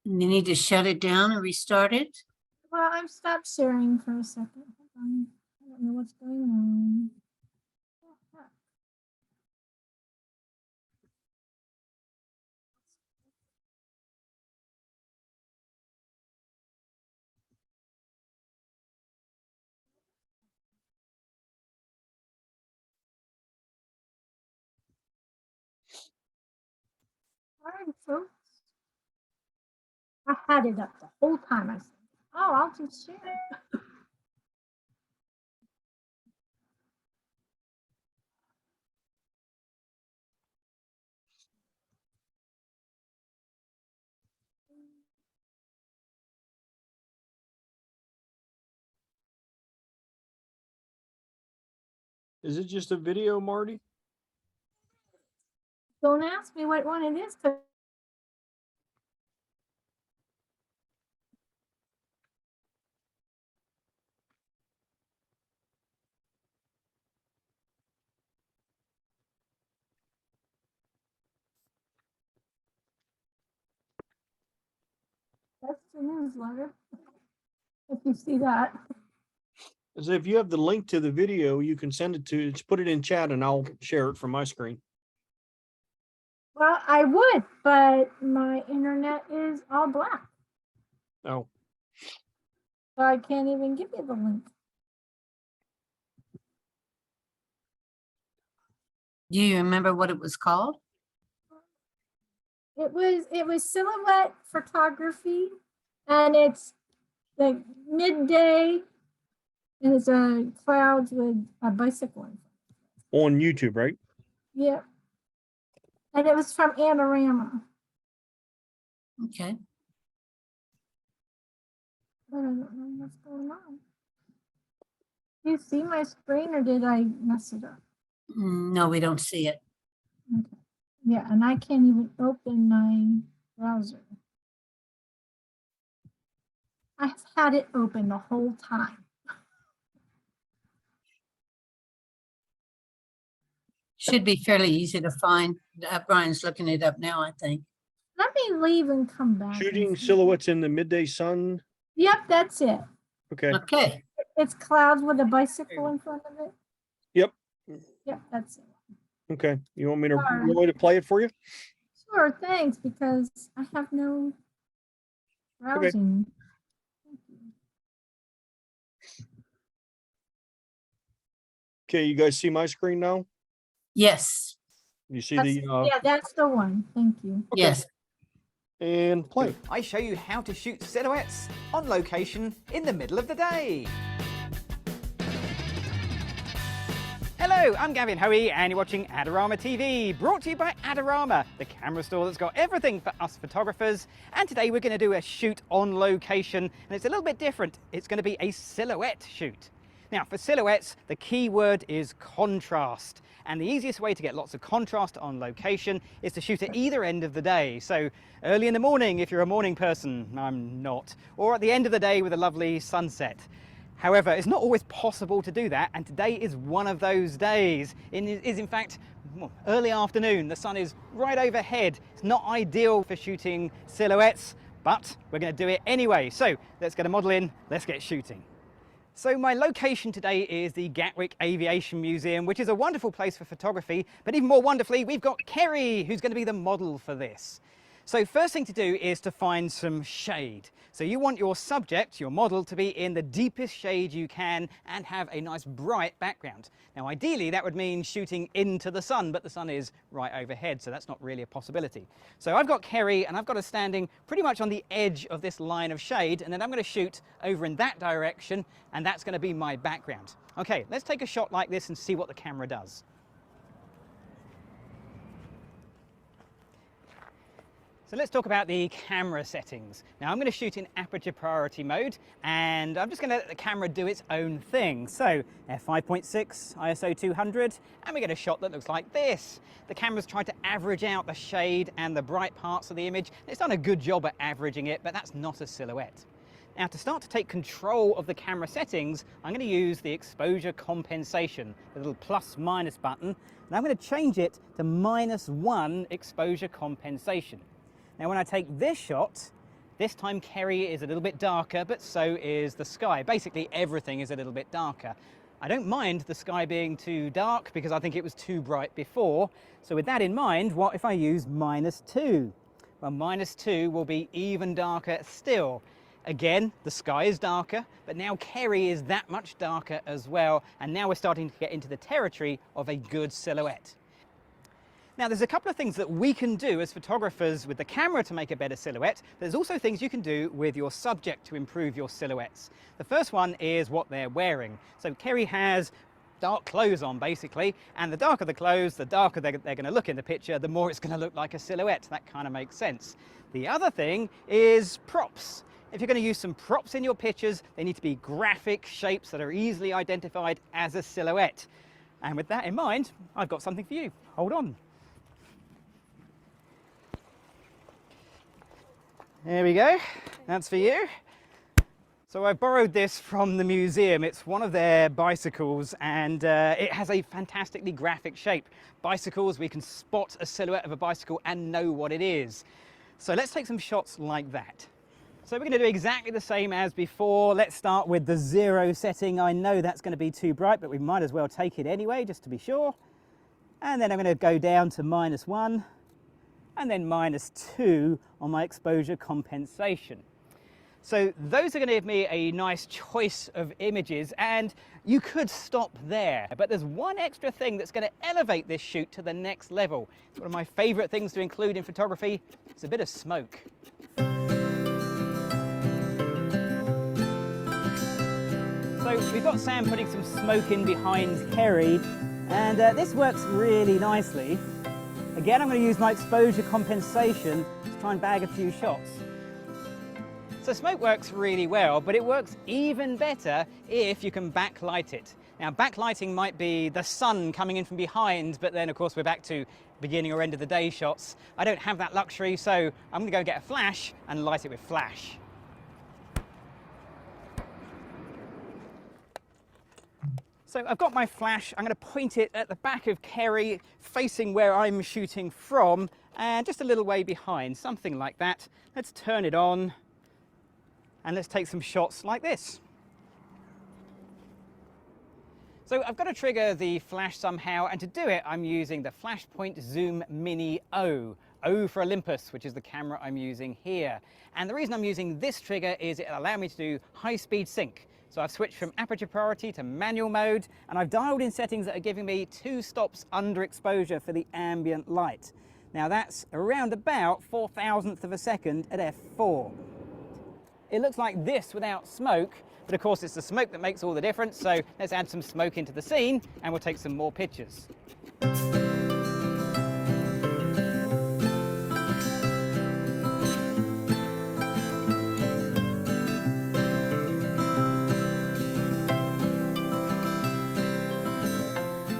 B: need to shut it down and restart it.
C: Well, I've stopped sharing for a second. Hold on. I don't know what's going on. All right, folks. I had it up the whole time. I said, oh, I'll just share it.
A: Is it just a video, Marty?
C: Don't ask me what one it is, 'cause that's the newsletter. If you see that.
A: As if you have the link to the video, you can send it to, just put it in chat and I'll share it from my screen.
C: Well, I would, but my internet is all black.
A: Oh,
C: So I can't even give you the link.
B: Do you remember what it was called?
C: It was silhouette photography, and it's like midday, and it's clouds with a bicycle in front.
A: on YouTube, right?
C: Yeah. And it was from Anorama.
B: Okay.
C: But I don't know what's going on. Do you see my screen, or did I mess it up?
B: No, we don't see it.
C: Okay. Yeah, and I can't even open my browser. I've had it open the whole time.
B: Should be fairly easy to find. Brian's looking it up now, I think.
C: Let me leave and come back. and
A: Shooting
C: see.
A: silhouettes in the midday sun.
C: Yep, that's it.
A: Okay.
B: Okay.
C: It's clouds with a bicycle in front of it.
A: Yep.
C: Yep, that's it.
A: Okay. You want me to,
C: Sorry.
A: you want me to play it for you?
C: Sure, thanks, because I have no browsing. Thank
A: Okay, you guys see my screen now?
B: Yes,
A: You see
C: That's-
A: the,
C: Yeah, that's the one. Thank you.
A: Okay.
B: yes.
A: and play.
M: I show you how to shoot silhouettes on location in the middle of the day. Hello, I'm Gavin Hoey and you're watching Adorama TV, brought to you by Adorama, the camera store that's got everything for us photographers. And today we're going to do a shoot on location, and it's a little bit different. It's going to be a silhouette shoot. Now, for silhouettes, the key word is contrast. And the easiest way to get lots of contrast on location is to shoot at either end of the day. So early in the morning, if you're a morning person, I'm not, or at the end of the day with a lovely sunset. However, it's not always possible to do that, and today is one of those days. It is in fact early afternoon. The sun is right overhead. It's not ideal for shooting silhouettes, but we're going to do it anyway. So let's get a model in, let's get shooting. So my location today is the Gatwick Aviation Museum, which is a wonderful place for photography, but even more wonderfully, we've got Kerry, who's going to be the model for this. So first thing to do is to find some shade. So you want your subject, your model, to be in the deepest shade you can and have a nice bright background. Now ideally that would mean shooting into the sun, but the sun is right overhead, so that's not really a possibility. So I've got Kerry and I've got her standing pretty much on the edge of this line of shade, and then I'm going to shoot over in that direction, and that's going to be my background. Okay, let's take a shot like this and see what the camera does. So let's talk about the camera settings. Now I'm going to shoot in aperture priority mode, and I'm just going to let the camera do its own thing. So f5.6, ISO 200, and we get a shot that looks like this. The camera's tried to average out the shade and the bright parts of the image. It's done a good job at averaging it, but that's not a silhouette. Now to start to take control of the camera settings, I'm going to use the exposure compensation, the little plus minus button, and I'm going to change it to -1 exposure compensation. Now when I take this shot, this time Kerry is a little bit darker, but so is the sky. Basically everything is a little bit darker. I don't mind the sky being too dark because I think it was too bright before. So with that in mind, what if I use -2? Well, -2 will be even darker still. Again, the sky is darker, but now Kerry is that much darker as well. And now we're starting to get into the territory of a good silhouette. Now there's a couple of things that we can do as photographers with the camera to make a better silhouette. There's also things you can do with your subject to improve your silhouettes. The first one is what they're wearing. So Kerry has dark clothes on basically, and the darker the clothes, the darker they're going to look in the picture, the more it's going to look like a silhouette. That kind of makes sense. The other thing is props. If you're going to use some props in your pictures, they need to be graphic shapes that are easily identified as a silhouette. And with that in mind, I've got something for you. Hold on. There we go, that's for you. So I borrowed this from the museum. It's one of their bicycles, and it has a fantastically graphic shape. Bicycles, we can spot a silhouette of a bicycle and know what it is. So let's take some shots like that. So we're going to do exactly the same as before. Let's start with the 0 setting. I know that's going to be too bright, but we might as well take it anyway, just to be sure. And then I'm going to go down to -1. And then -2 on my exposure compensation. So those are going to give me a nice choice of images, and you could stop there. But there's one extra thing that's going to elevate this shoot to the next level. It's one of my favorite things to include in photography. It's a bit of smoke. So we've got Sam putting some smoke in behind Kerry, and this works really nicely. Again, I'm going to use my exposure compensation to try and bag a few shots. So smoke works really well, but it works even better if you can backlight it. Now, backlighting might be the sun coming in from behind, but then of course we're back to beginning or end of the day shots. I don't have that luxury, so I'm going to go and get a flash and light it with flash. So I've got my flash, I'm going to point it at the back of Kerry, facing where I'm shooting from, and just a little way behind, something like that. Let's turn it on, and let's take some shots like this. So I've got to trigger the flash somehow, and to do it, I'm using the Flashpoint Zoom Mini O. O for Olympus, which is the camera I'm using here. And the reason I'm using this trigger is it'll allow me to do high-speed sync. So I've switched from aperture priority to manual mode, and I've dialed in settings that are giving me 2 stops under exposure for the ambient light. Now that's around about 4,000th of a second at f4. It looks like this without smoke, but of course it's the smoke that makes all the difference, so let's add some smoke into the scene and we'll take some more pictures.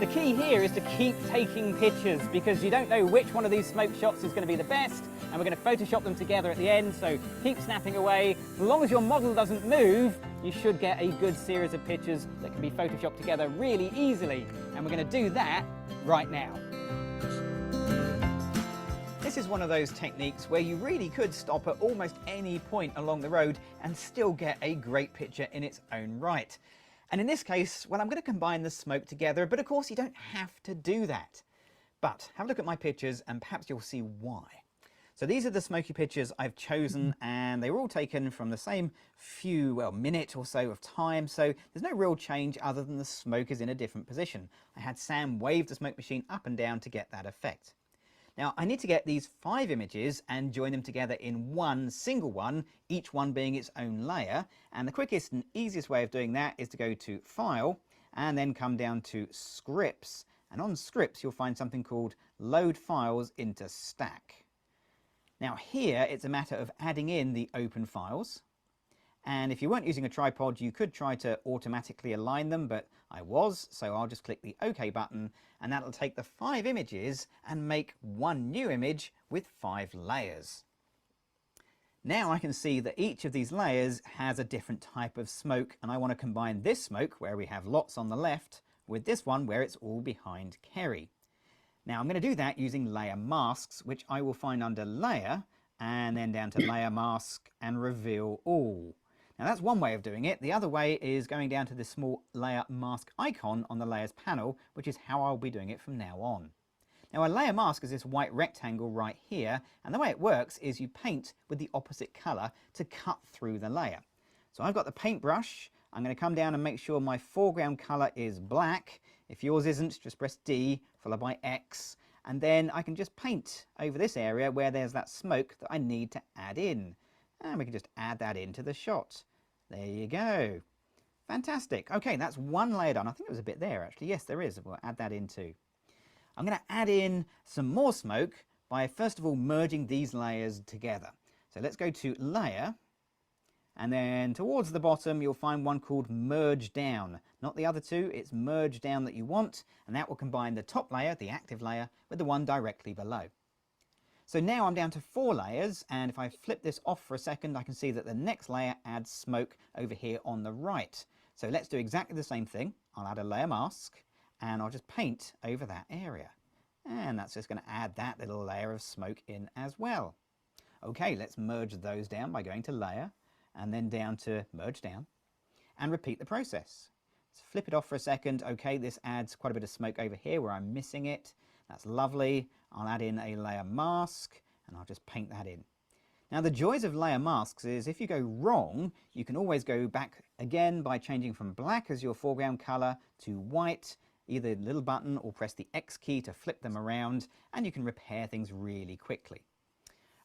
M: The key here is to keep taking pictures because you don't know which one of these smoke shots is going to be the best, and we're going to Photoshop them together at the end, so keep snapping away. As long as your model doesn't move, you should get a good series of pictures that can be Photoshopped together really easily, and we're going to do that right now. This is one of those techniques where you really could stop at almost any point along the road and still get a great picture in its own right. And in this case, well, I'm going to combine the smoke together, but of course you don't have to do that. But have a look at my pictures and perhaps you'll see why. So these are the smoky pictures I've chosen, and they were all taken from the same few, well, minute or so of time, so there's no real change other than the smoke is in a different position. I had Sam wave the smoke machine up and down to get that effect. Now I need to get these 5 images and join them together in one single one, each one being its own layer, and the quickest and easiest way of doing that is to go to File and then come down to Scripts, and on Scripts you'll find something called Load Files into Stack. Now here it's a matter of adding in the open files, and if you weren't using a tripod you could try to automatically align them, but I was, so I'll just click the OK button and that'll take the 5 images and make one new image with 5 layers. Now I can see that each of these layers has a different type of smoke, and I want to combine this smoke where we have lots on the left with this one where it's all behind Kerry. Now I'm going to do that using layer masks, which I will find under layer and then down to layer mask and reveal all. Now that's one way of doing it. The other way is going down to the small layer mask icon on the layers panel, which is how I'll be doing it from now on. Now a layer mask is this white rectangle right here, and the way it works is you paint with the opposite color to cut through the layer. So I've got the paintbrush. I'm going to come down and make sure my foreground color is black. If yours isn't, just press D followed by X, and then I can just paint over this area where there's that smoke that I need to add in. And we can just add that into the shot. There you go. Fantastic. Okay, that's one layer done. I think there was a bit there actually. Yes, there is. We'll add that in too. I'm going to add in some more smoke by first of all merging these layers together. So let's go to Layer, and then towards the bottom you'll find one called Merge Down. Not the other two, it's Merge Down that you want, and that will combine the top layer, the active layer, with the one directly below. So now I'm down to 4 layers, and if I flip this off for a second I can see that the next layer adds smoke over here on the right. So let's do exactly the same thing. I'll add a layer mask and I'll just paint over that area, and that's just going to add that little layer of smoke in as well. Okay, let's merge those down by going to Layer and then down to Merge Down and repeat the process. Let's flip it off for a second. Okay, this adds quite a bit of smoke over here where I'm missing it. That's lovely. I'll add in a layer mask and I'll just paint that in. Now the joys of layer masks is if you go wrong, you can always go back again by changing from black as your foreground color to white, either little button or press the X key to flip them around, and you can repair things really quickly.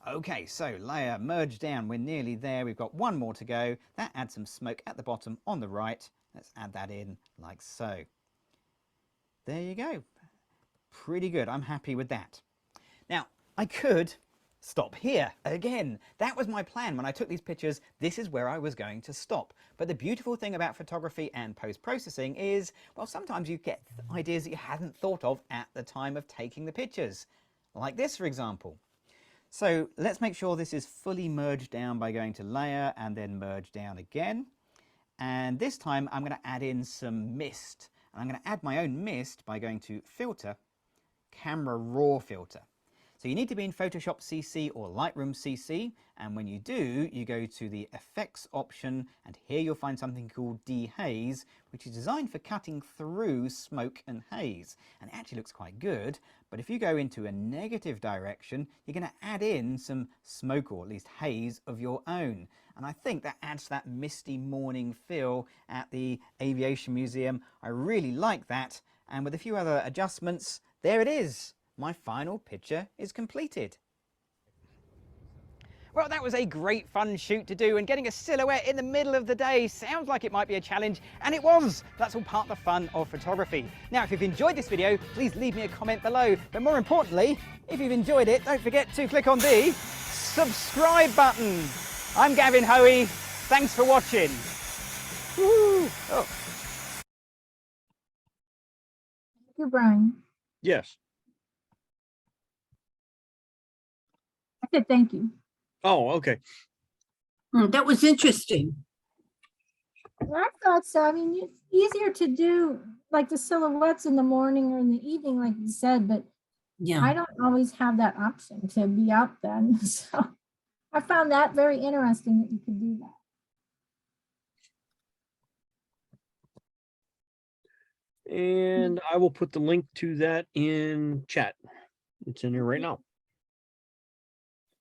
M: Okay, so layer, merge down, we're nearly there. We've got one more to go. That adds some smoke at the bottom on the right. Let's add that in like so. There you go. Pretty good. I'm happy with that. Now, I could stop here again. That was my plan when I took these pictures. This is where I was going to stop. But the beautiful thing about photography and post-processing is, well, sometimes you get ideas that you hadn't thought of at the time of taking the pictures. Like this, for example. So let's make sure this is fully merged down by going to Layer and then Merge Down again. And this time I'm going to add in some mist. And I'm going to add my own mist by going to Filter, Camera Raw Filter. So you need to be in Photoshop CC or Lightroom CC, and when you do, you go to the effects option, and here you'll find something called dehaze, which is designed for cutting through smoke and haze, and it actually looks quite good. But if you go into a negative direction, you're going to add in some smoke, or at least haze, of your own. And I think that adds that misty morning feel at the Aviation Museum. I really like that, and with a few other adjustments, there it is. My final picture is completed. Well, that was a great fun shoot to do, and getting a silhouette in the middle of the day sounds like it might be a challenge, and it was. That's all part of the fun of photography. Now, if you've enjoyed this video, please leave me a comment below. But more importantly, if you've enjoyed it, don't forget to click on the subscribe button. I'm Gavin Hoey. Thanks for watching. Woo! Oh.
C: Thank you, Brian.
A: Yes.
C: I said thank you.
A: Oh, okay.
B: That was interesting.
C: Well, I thought so. I mean, it's easier to do like the silhouettes in the morning or in the evening, like you said, but
B: Yeah.
C: I don't always have that option to be out then. So I found that very interesting that you could do that.
A: And I will put the link to that in chat. It's in there right now.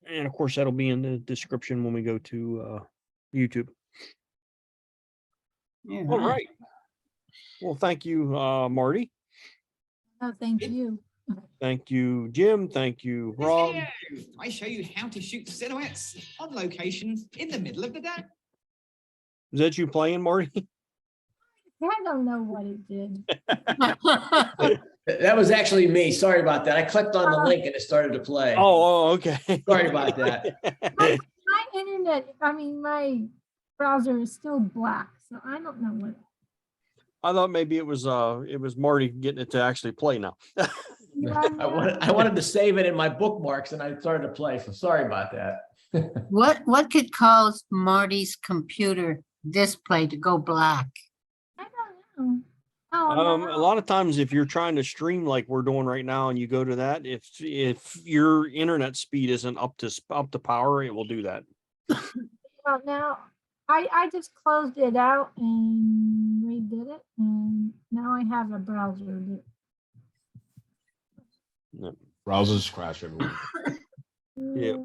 A: And of course, that'll be in the description when we go to YouTube.
B: Yeah.
A: All right. Well, thank you, Marty.
C: Oh, thank you.
A: Thank you, Jim. Thank you, Rob.
N: I show you how to shoot silhouettes on location in the middle of the day.
A: Is that you playing, Marty?
C: I don't know what it did.
G: That was actually me. Sorry about that. I clicked on the link and it started to play.
A: Oh, okay.
G: Sorry about that.
C: My internet, I mean, my browser is still black, so I don't know what.
A: I thought maybe it was Marty getting it to actually play now.
G: I wanted to save it in my bookmarks and I started to play. So sorry about that.
B: What could cause Marty's computer display to go black?
C: I don't know. Oh,
A: A lot of times if you're trying to stream like we're doing right now and you go to that, if your internet speed isn't up to power, it will do that.
C: well, now I just closed it out and redid it, and now I have a browser. That,
I: Yep. Browsers crash everywhere.
A: Yeah.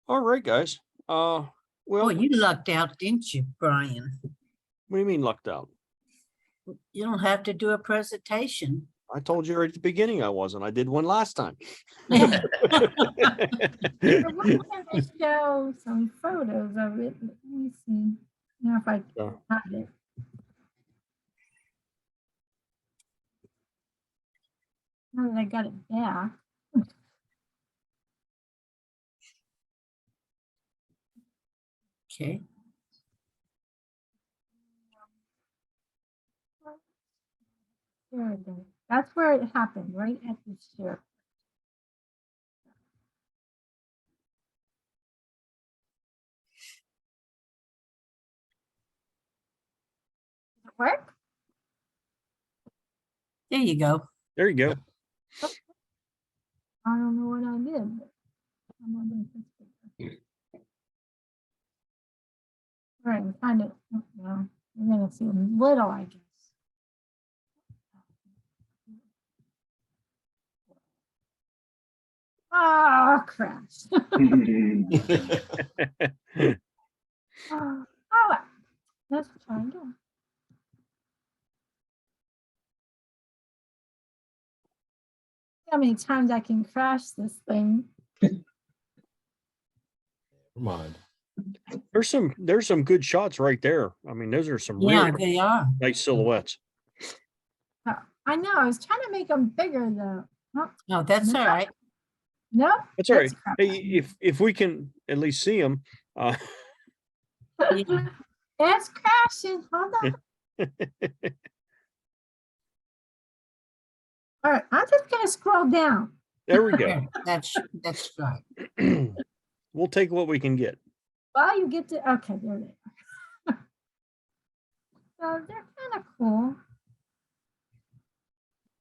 A: All right, guys. Well,
B: Well, you lucked out, didn't you, Brian?
A: what do you mean lucked out?
B: You don't have to do a presentation.
A: I told you right at the beginning I wasn't. I did one last time.
C: I wanted to show some photos of it. Let me see. Now if I
A: Yeah.
C: got it. Now that I got it back.
B: Okay.
C: There it is. That's where it happened, right at the share. Does it work?
B: There you go.
A: There you go.
C: I don't know what I did, but I'm not gonna fix it. All right, find it. Oh, well, we're gonna see a little, I guess. Oh, crash. Oh, well. Let's try again. How many times I can crash this thing?
I: Never mind.
A: There's some good shots right there. I mean, those are some
B: Yeah,
A: real
B: they are.
A: nice silhouettes.
C: I know, I was trying to make them bigger though. Oh,
B: No, that's all right.
C: no.
A: That's all right. Hey, if we can at least see them.
C: It's crashing. Hold on. All right, I'm just gonna scroll down.
A: There we go.
B: That's right.
A: We'll take what we can get.
C: While you get to, okay, there they are. So they're kind of cool.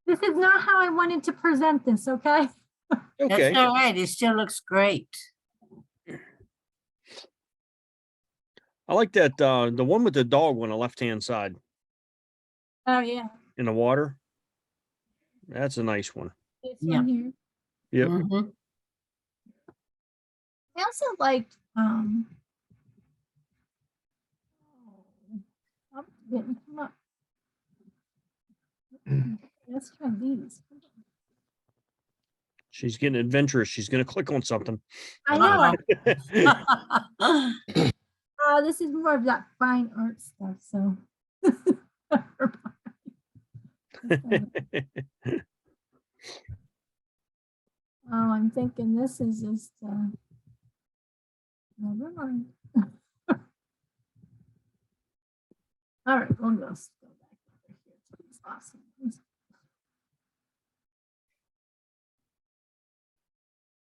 C: This is not how I wanted to present this, okay?
B: That's
A: Okay.
B: all right. It still looks great.
A: I like that, the one with the dog on the left-hand side
C: Oh, yeah.
A: in the water. That's a nice one.
C: This
B: Yeah.
C: one here.
A: Yep.
B: Mhm.
C: I also liked, oh, didn't come up. Let's try these.
A: She's getting adventurous. She's gonna click on something.
C: I know. This is more of that fine art stuff, so. Oh, I'm thinking this is just, never mind. All right, we'll just go back over here to these awesome ones.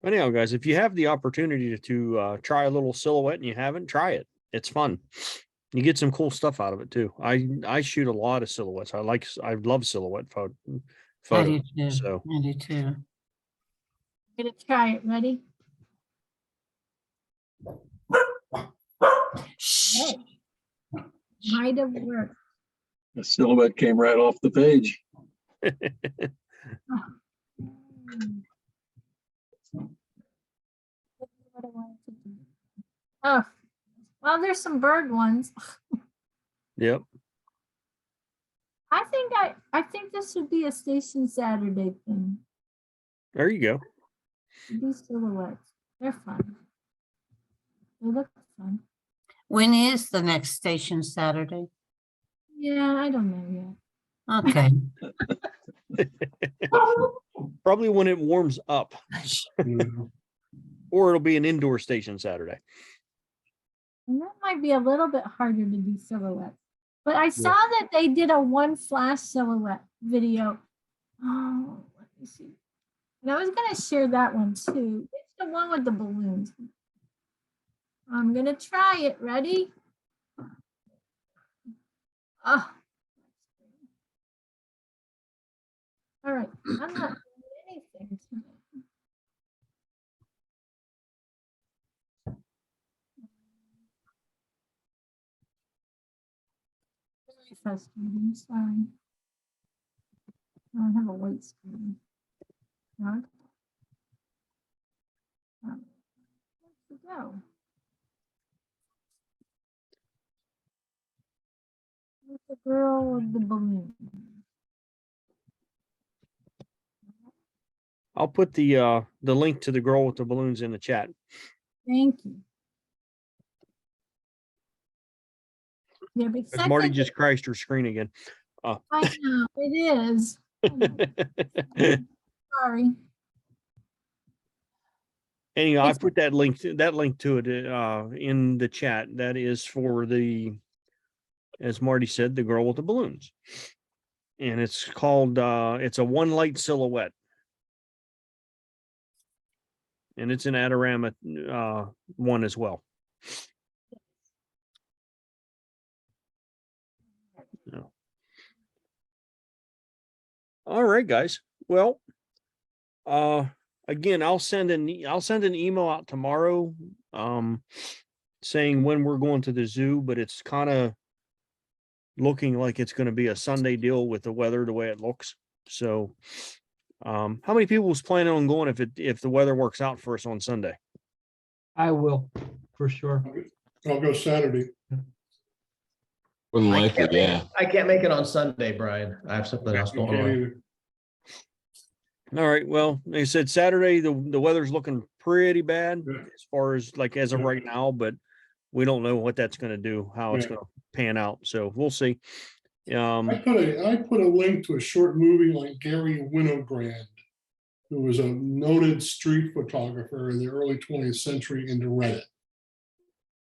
A: Anyhow, guys, if you have the opportunity to try a little silhouette and you haven't, try it. It's fun. You get some cool stuff out of it too. I shoot a lot of silhouettes. I love silhouette
B: I do
A: photos.
B: too.
A: So
B: I do too.
C: I'm gonna try it. Ready?
B: Shh.
C: Might have worked.
E: The silhouette came right off the page.
C: Mm. What I wanted to do. Oh, well, there's some bird ones.
A: yep.
C: I think this should be a Station Saturday thing.
A: There you go.
C: These silhouettes, they're fun. They look fun.
B: When is the next station Saturday?
C: Yeah, I don't know yet.
B: Okay.
A: Probably when it warms up,
H: Mhm.
A: or it'll be an indoor station Saturday.
C: And that might be a little bit harder to do silhouettes. But I saw that they did a one flash silhouette video. Oh, let me see. And I was gonna share that one too. It's the one with the balloons. I'm gonna try it. Ready? Oh. All right. I'm not doing anything today. Very frustrating. Sorry. I don't have a white screen. No. Where's it go? Where's the girl with the balloon?
A: I'll put the link to the girl with the balloons in the chat.
C: Thank you. Yeah, because
A: As
C: I
A: Marty
C: think
A: just crashed her screen again.
C: I know it is. Sorry.
A: Anyhow, I
C: It's-
A: put that link to it in the chat. That is for the, as Marty said, the girl with the balloons. And it's called it's a one light silhouette. And it's an Adorama one as well. No. All right, guys. Well, again, I'll send an email out tomorrow saying when we're going to the zoo, but it's kind of looking like it's going to be a Sunday deal with the weather the way it looks. So how many people was planning on going if the weather works out for us on Sunday?
K: I will, for sure.
H: I'll go Saturday.
I: More than
G: I
I: likely,
G: can't make
I: yeah.
G: it- I can't make it on Sunday, Brian. I have something else
H: You
G: going
H: can't
G: on.
H: either.
A: All right. Well, like I said, Saturday, the weather's looking pretty bad
H: Yeah.
A: as far as like as of
H: Yeah.
A: right now, but we don't know what that's going to do, how it's
H: Yeah.
A: going to pan out. So we'll see.
H: I put a link to a short movie like Gary Winogrand, who was a noted street photographer in the early 20th century, into Reddit.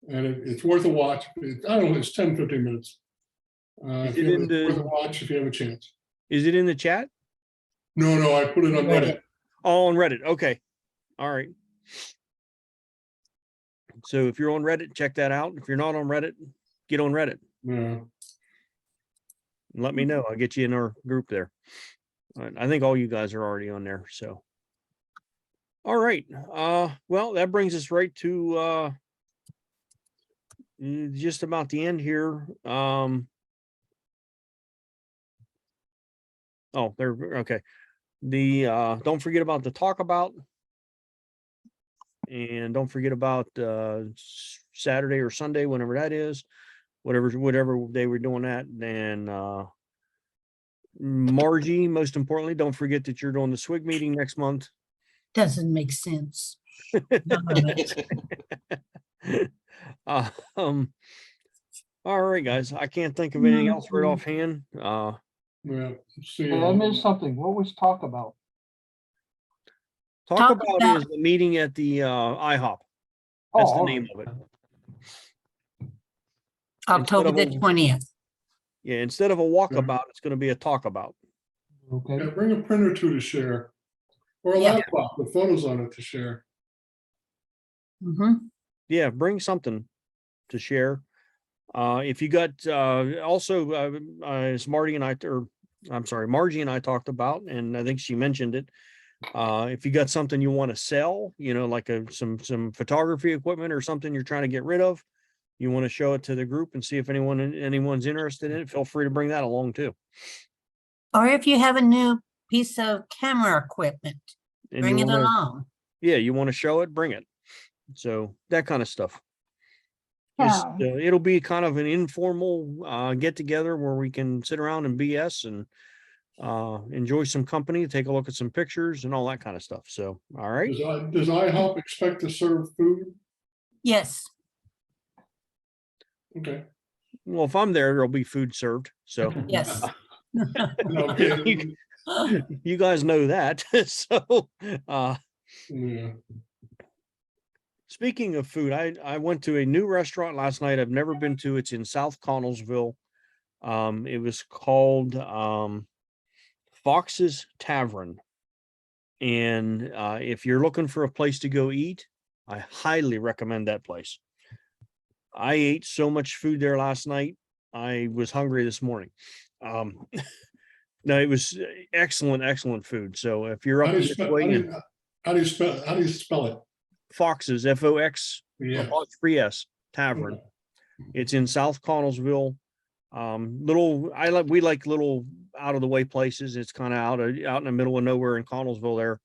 H: And it's worth a watch. I don't know, it's 10, 15 minutes.
A: Is
H: If
A: it
H: you
A: in
H: have,
A: the-
H: worth a watch if you have a chance.
A: Is it in the chat?
H: No, I put it on Reddit.
A: Oh, on Reddit. Okay. All right. So if you're on Reddit, check that out. If you're not on Reddit, get on Reddit.
H: Yeah.
A: And let me know. I'll get you in our group there. I think all you guys are already on there. So All right, well, that brings us right to just about the end here. Oh, there, okay. The don't forget about the talk about. And don't forget about Saturday or Sunday, whenever that is, whatever day we're doing that. And Margie, most importantly, don't forget that you're doing the SWIG meeting next month.
B: Doesn't make sense. None of it.
A: All right, guys. I can't think of anything else right offhand.
H: Yeah, see,
F: Hey, I missed something. What was talk about?
A: Talk
B: Talk
A: about
B: about-
A: is the meeting at the IHOP.
F: Oh,
A: That's the
F: all
A: name
F: right.
A: of it.
B: October
A: of
B: the
A: a-
B: 20th.
A: Yeah, instead of a walkabout, it's going to be a talk about.
F: Okay.
H: yeah, bring a print or two to share. Or a
B: Yeah.
H: laptop with photos on it to share.
B: Mhm.
A: Yeah, bring something to share. If you got also as Margie and I, or I'm sorry, Margie and I talked about, and I think she mentioned it. If you got something you want to sell, like some photography equipment or something you're trying to get rid of, you want to show it to the group and see if anyone's interested in it, feel free to bring that along too.
B: Or if you have a new piece of camera equipment,
A: And
B: bring
A: you
B: it
A: wanna-
B: along.
A: Yeah, you want to show it, bring it. So that kind of stuff. Just,
C: Yeah.
A: it'll be kind of an informal get together where we can sit around and BS and enjoy some company, take a look at some pictures and all that kind of stuff. So, all right.
H: Does IHOP expect to serve food?
B: Yes.
H: Okay.
A: Well, if I'm there, there'll be food served. So
B: Yes.
H: No kidding.
A: you guys know that. So,
H: Yeah.
A: speaking of food, I went to a new restaurant last night I've never been to. It's in South Connellsville. It was called Fox's Tavern. And if you're looking for a place to go eat, I highly recommend that place. I ate so much food there last night. I was hungry this morning. No, it was excellent food. So if you're up this way, and
H: How do you spell it?
A: Fox's, Fox,
H: Yeah.
A: apostrophe S Tavern. It's in South Connellsville. We like little out of the way places. It's kind of out in the middle of nowhere in Connellsville there.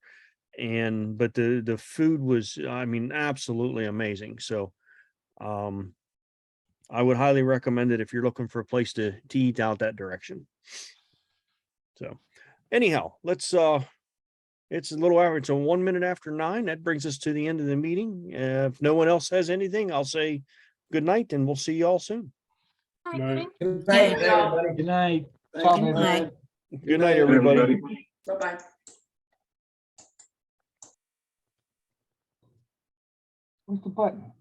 A: But the food was, I mean, absolutely amazing. So I would highly recommend it if you're looking for a place to eat out that direction. So anyhow, let's it's a little hour, it's a 1 minute after 9. That brings us to the end of the meeting. If no one else has anything, I'll say good night and we'll see you all soon.
H: Night.
G: Good night, everybody.
K: Good night.
F: Thank you.
B: Good night.
A: Good night, everybody.
J: Bye-bye.
F: Where's the button?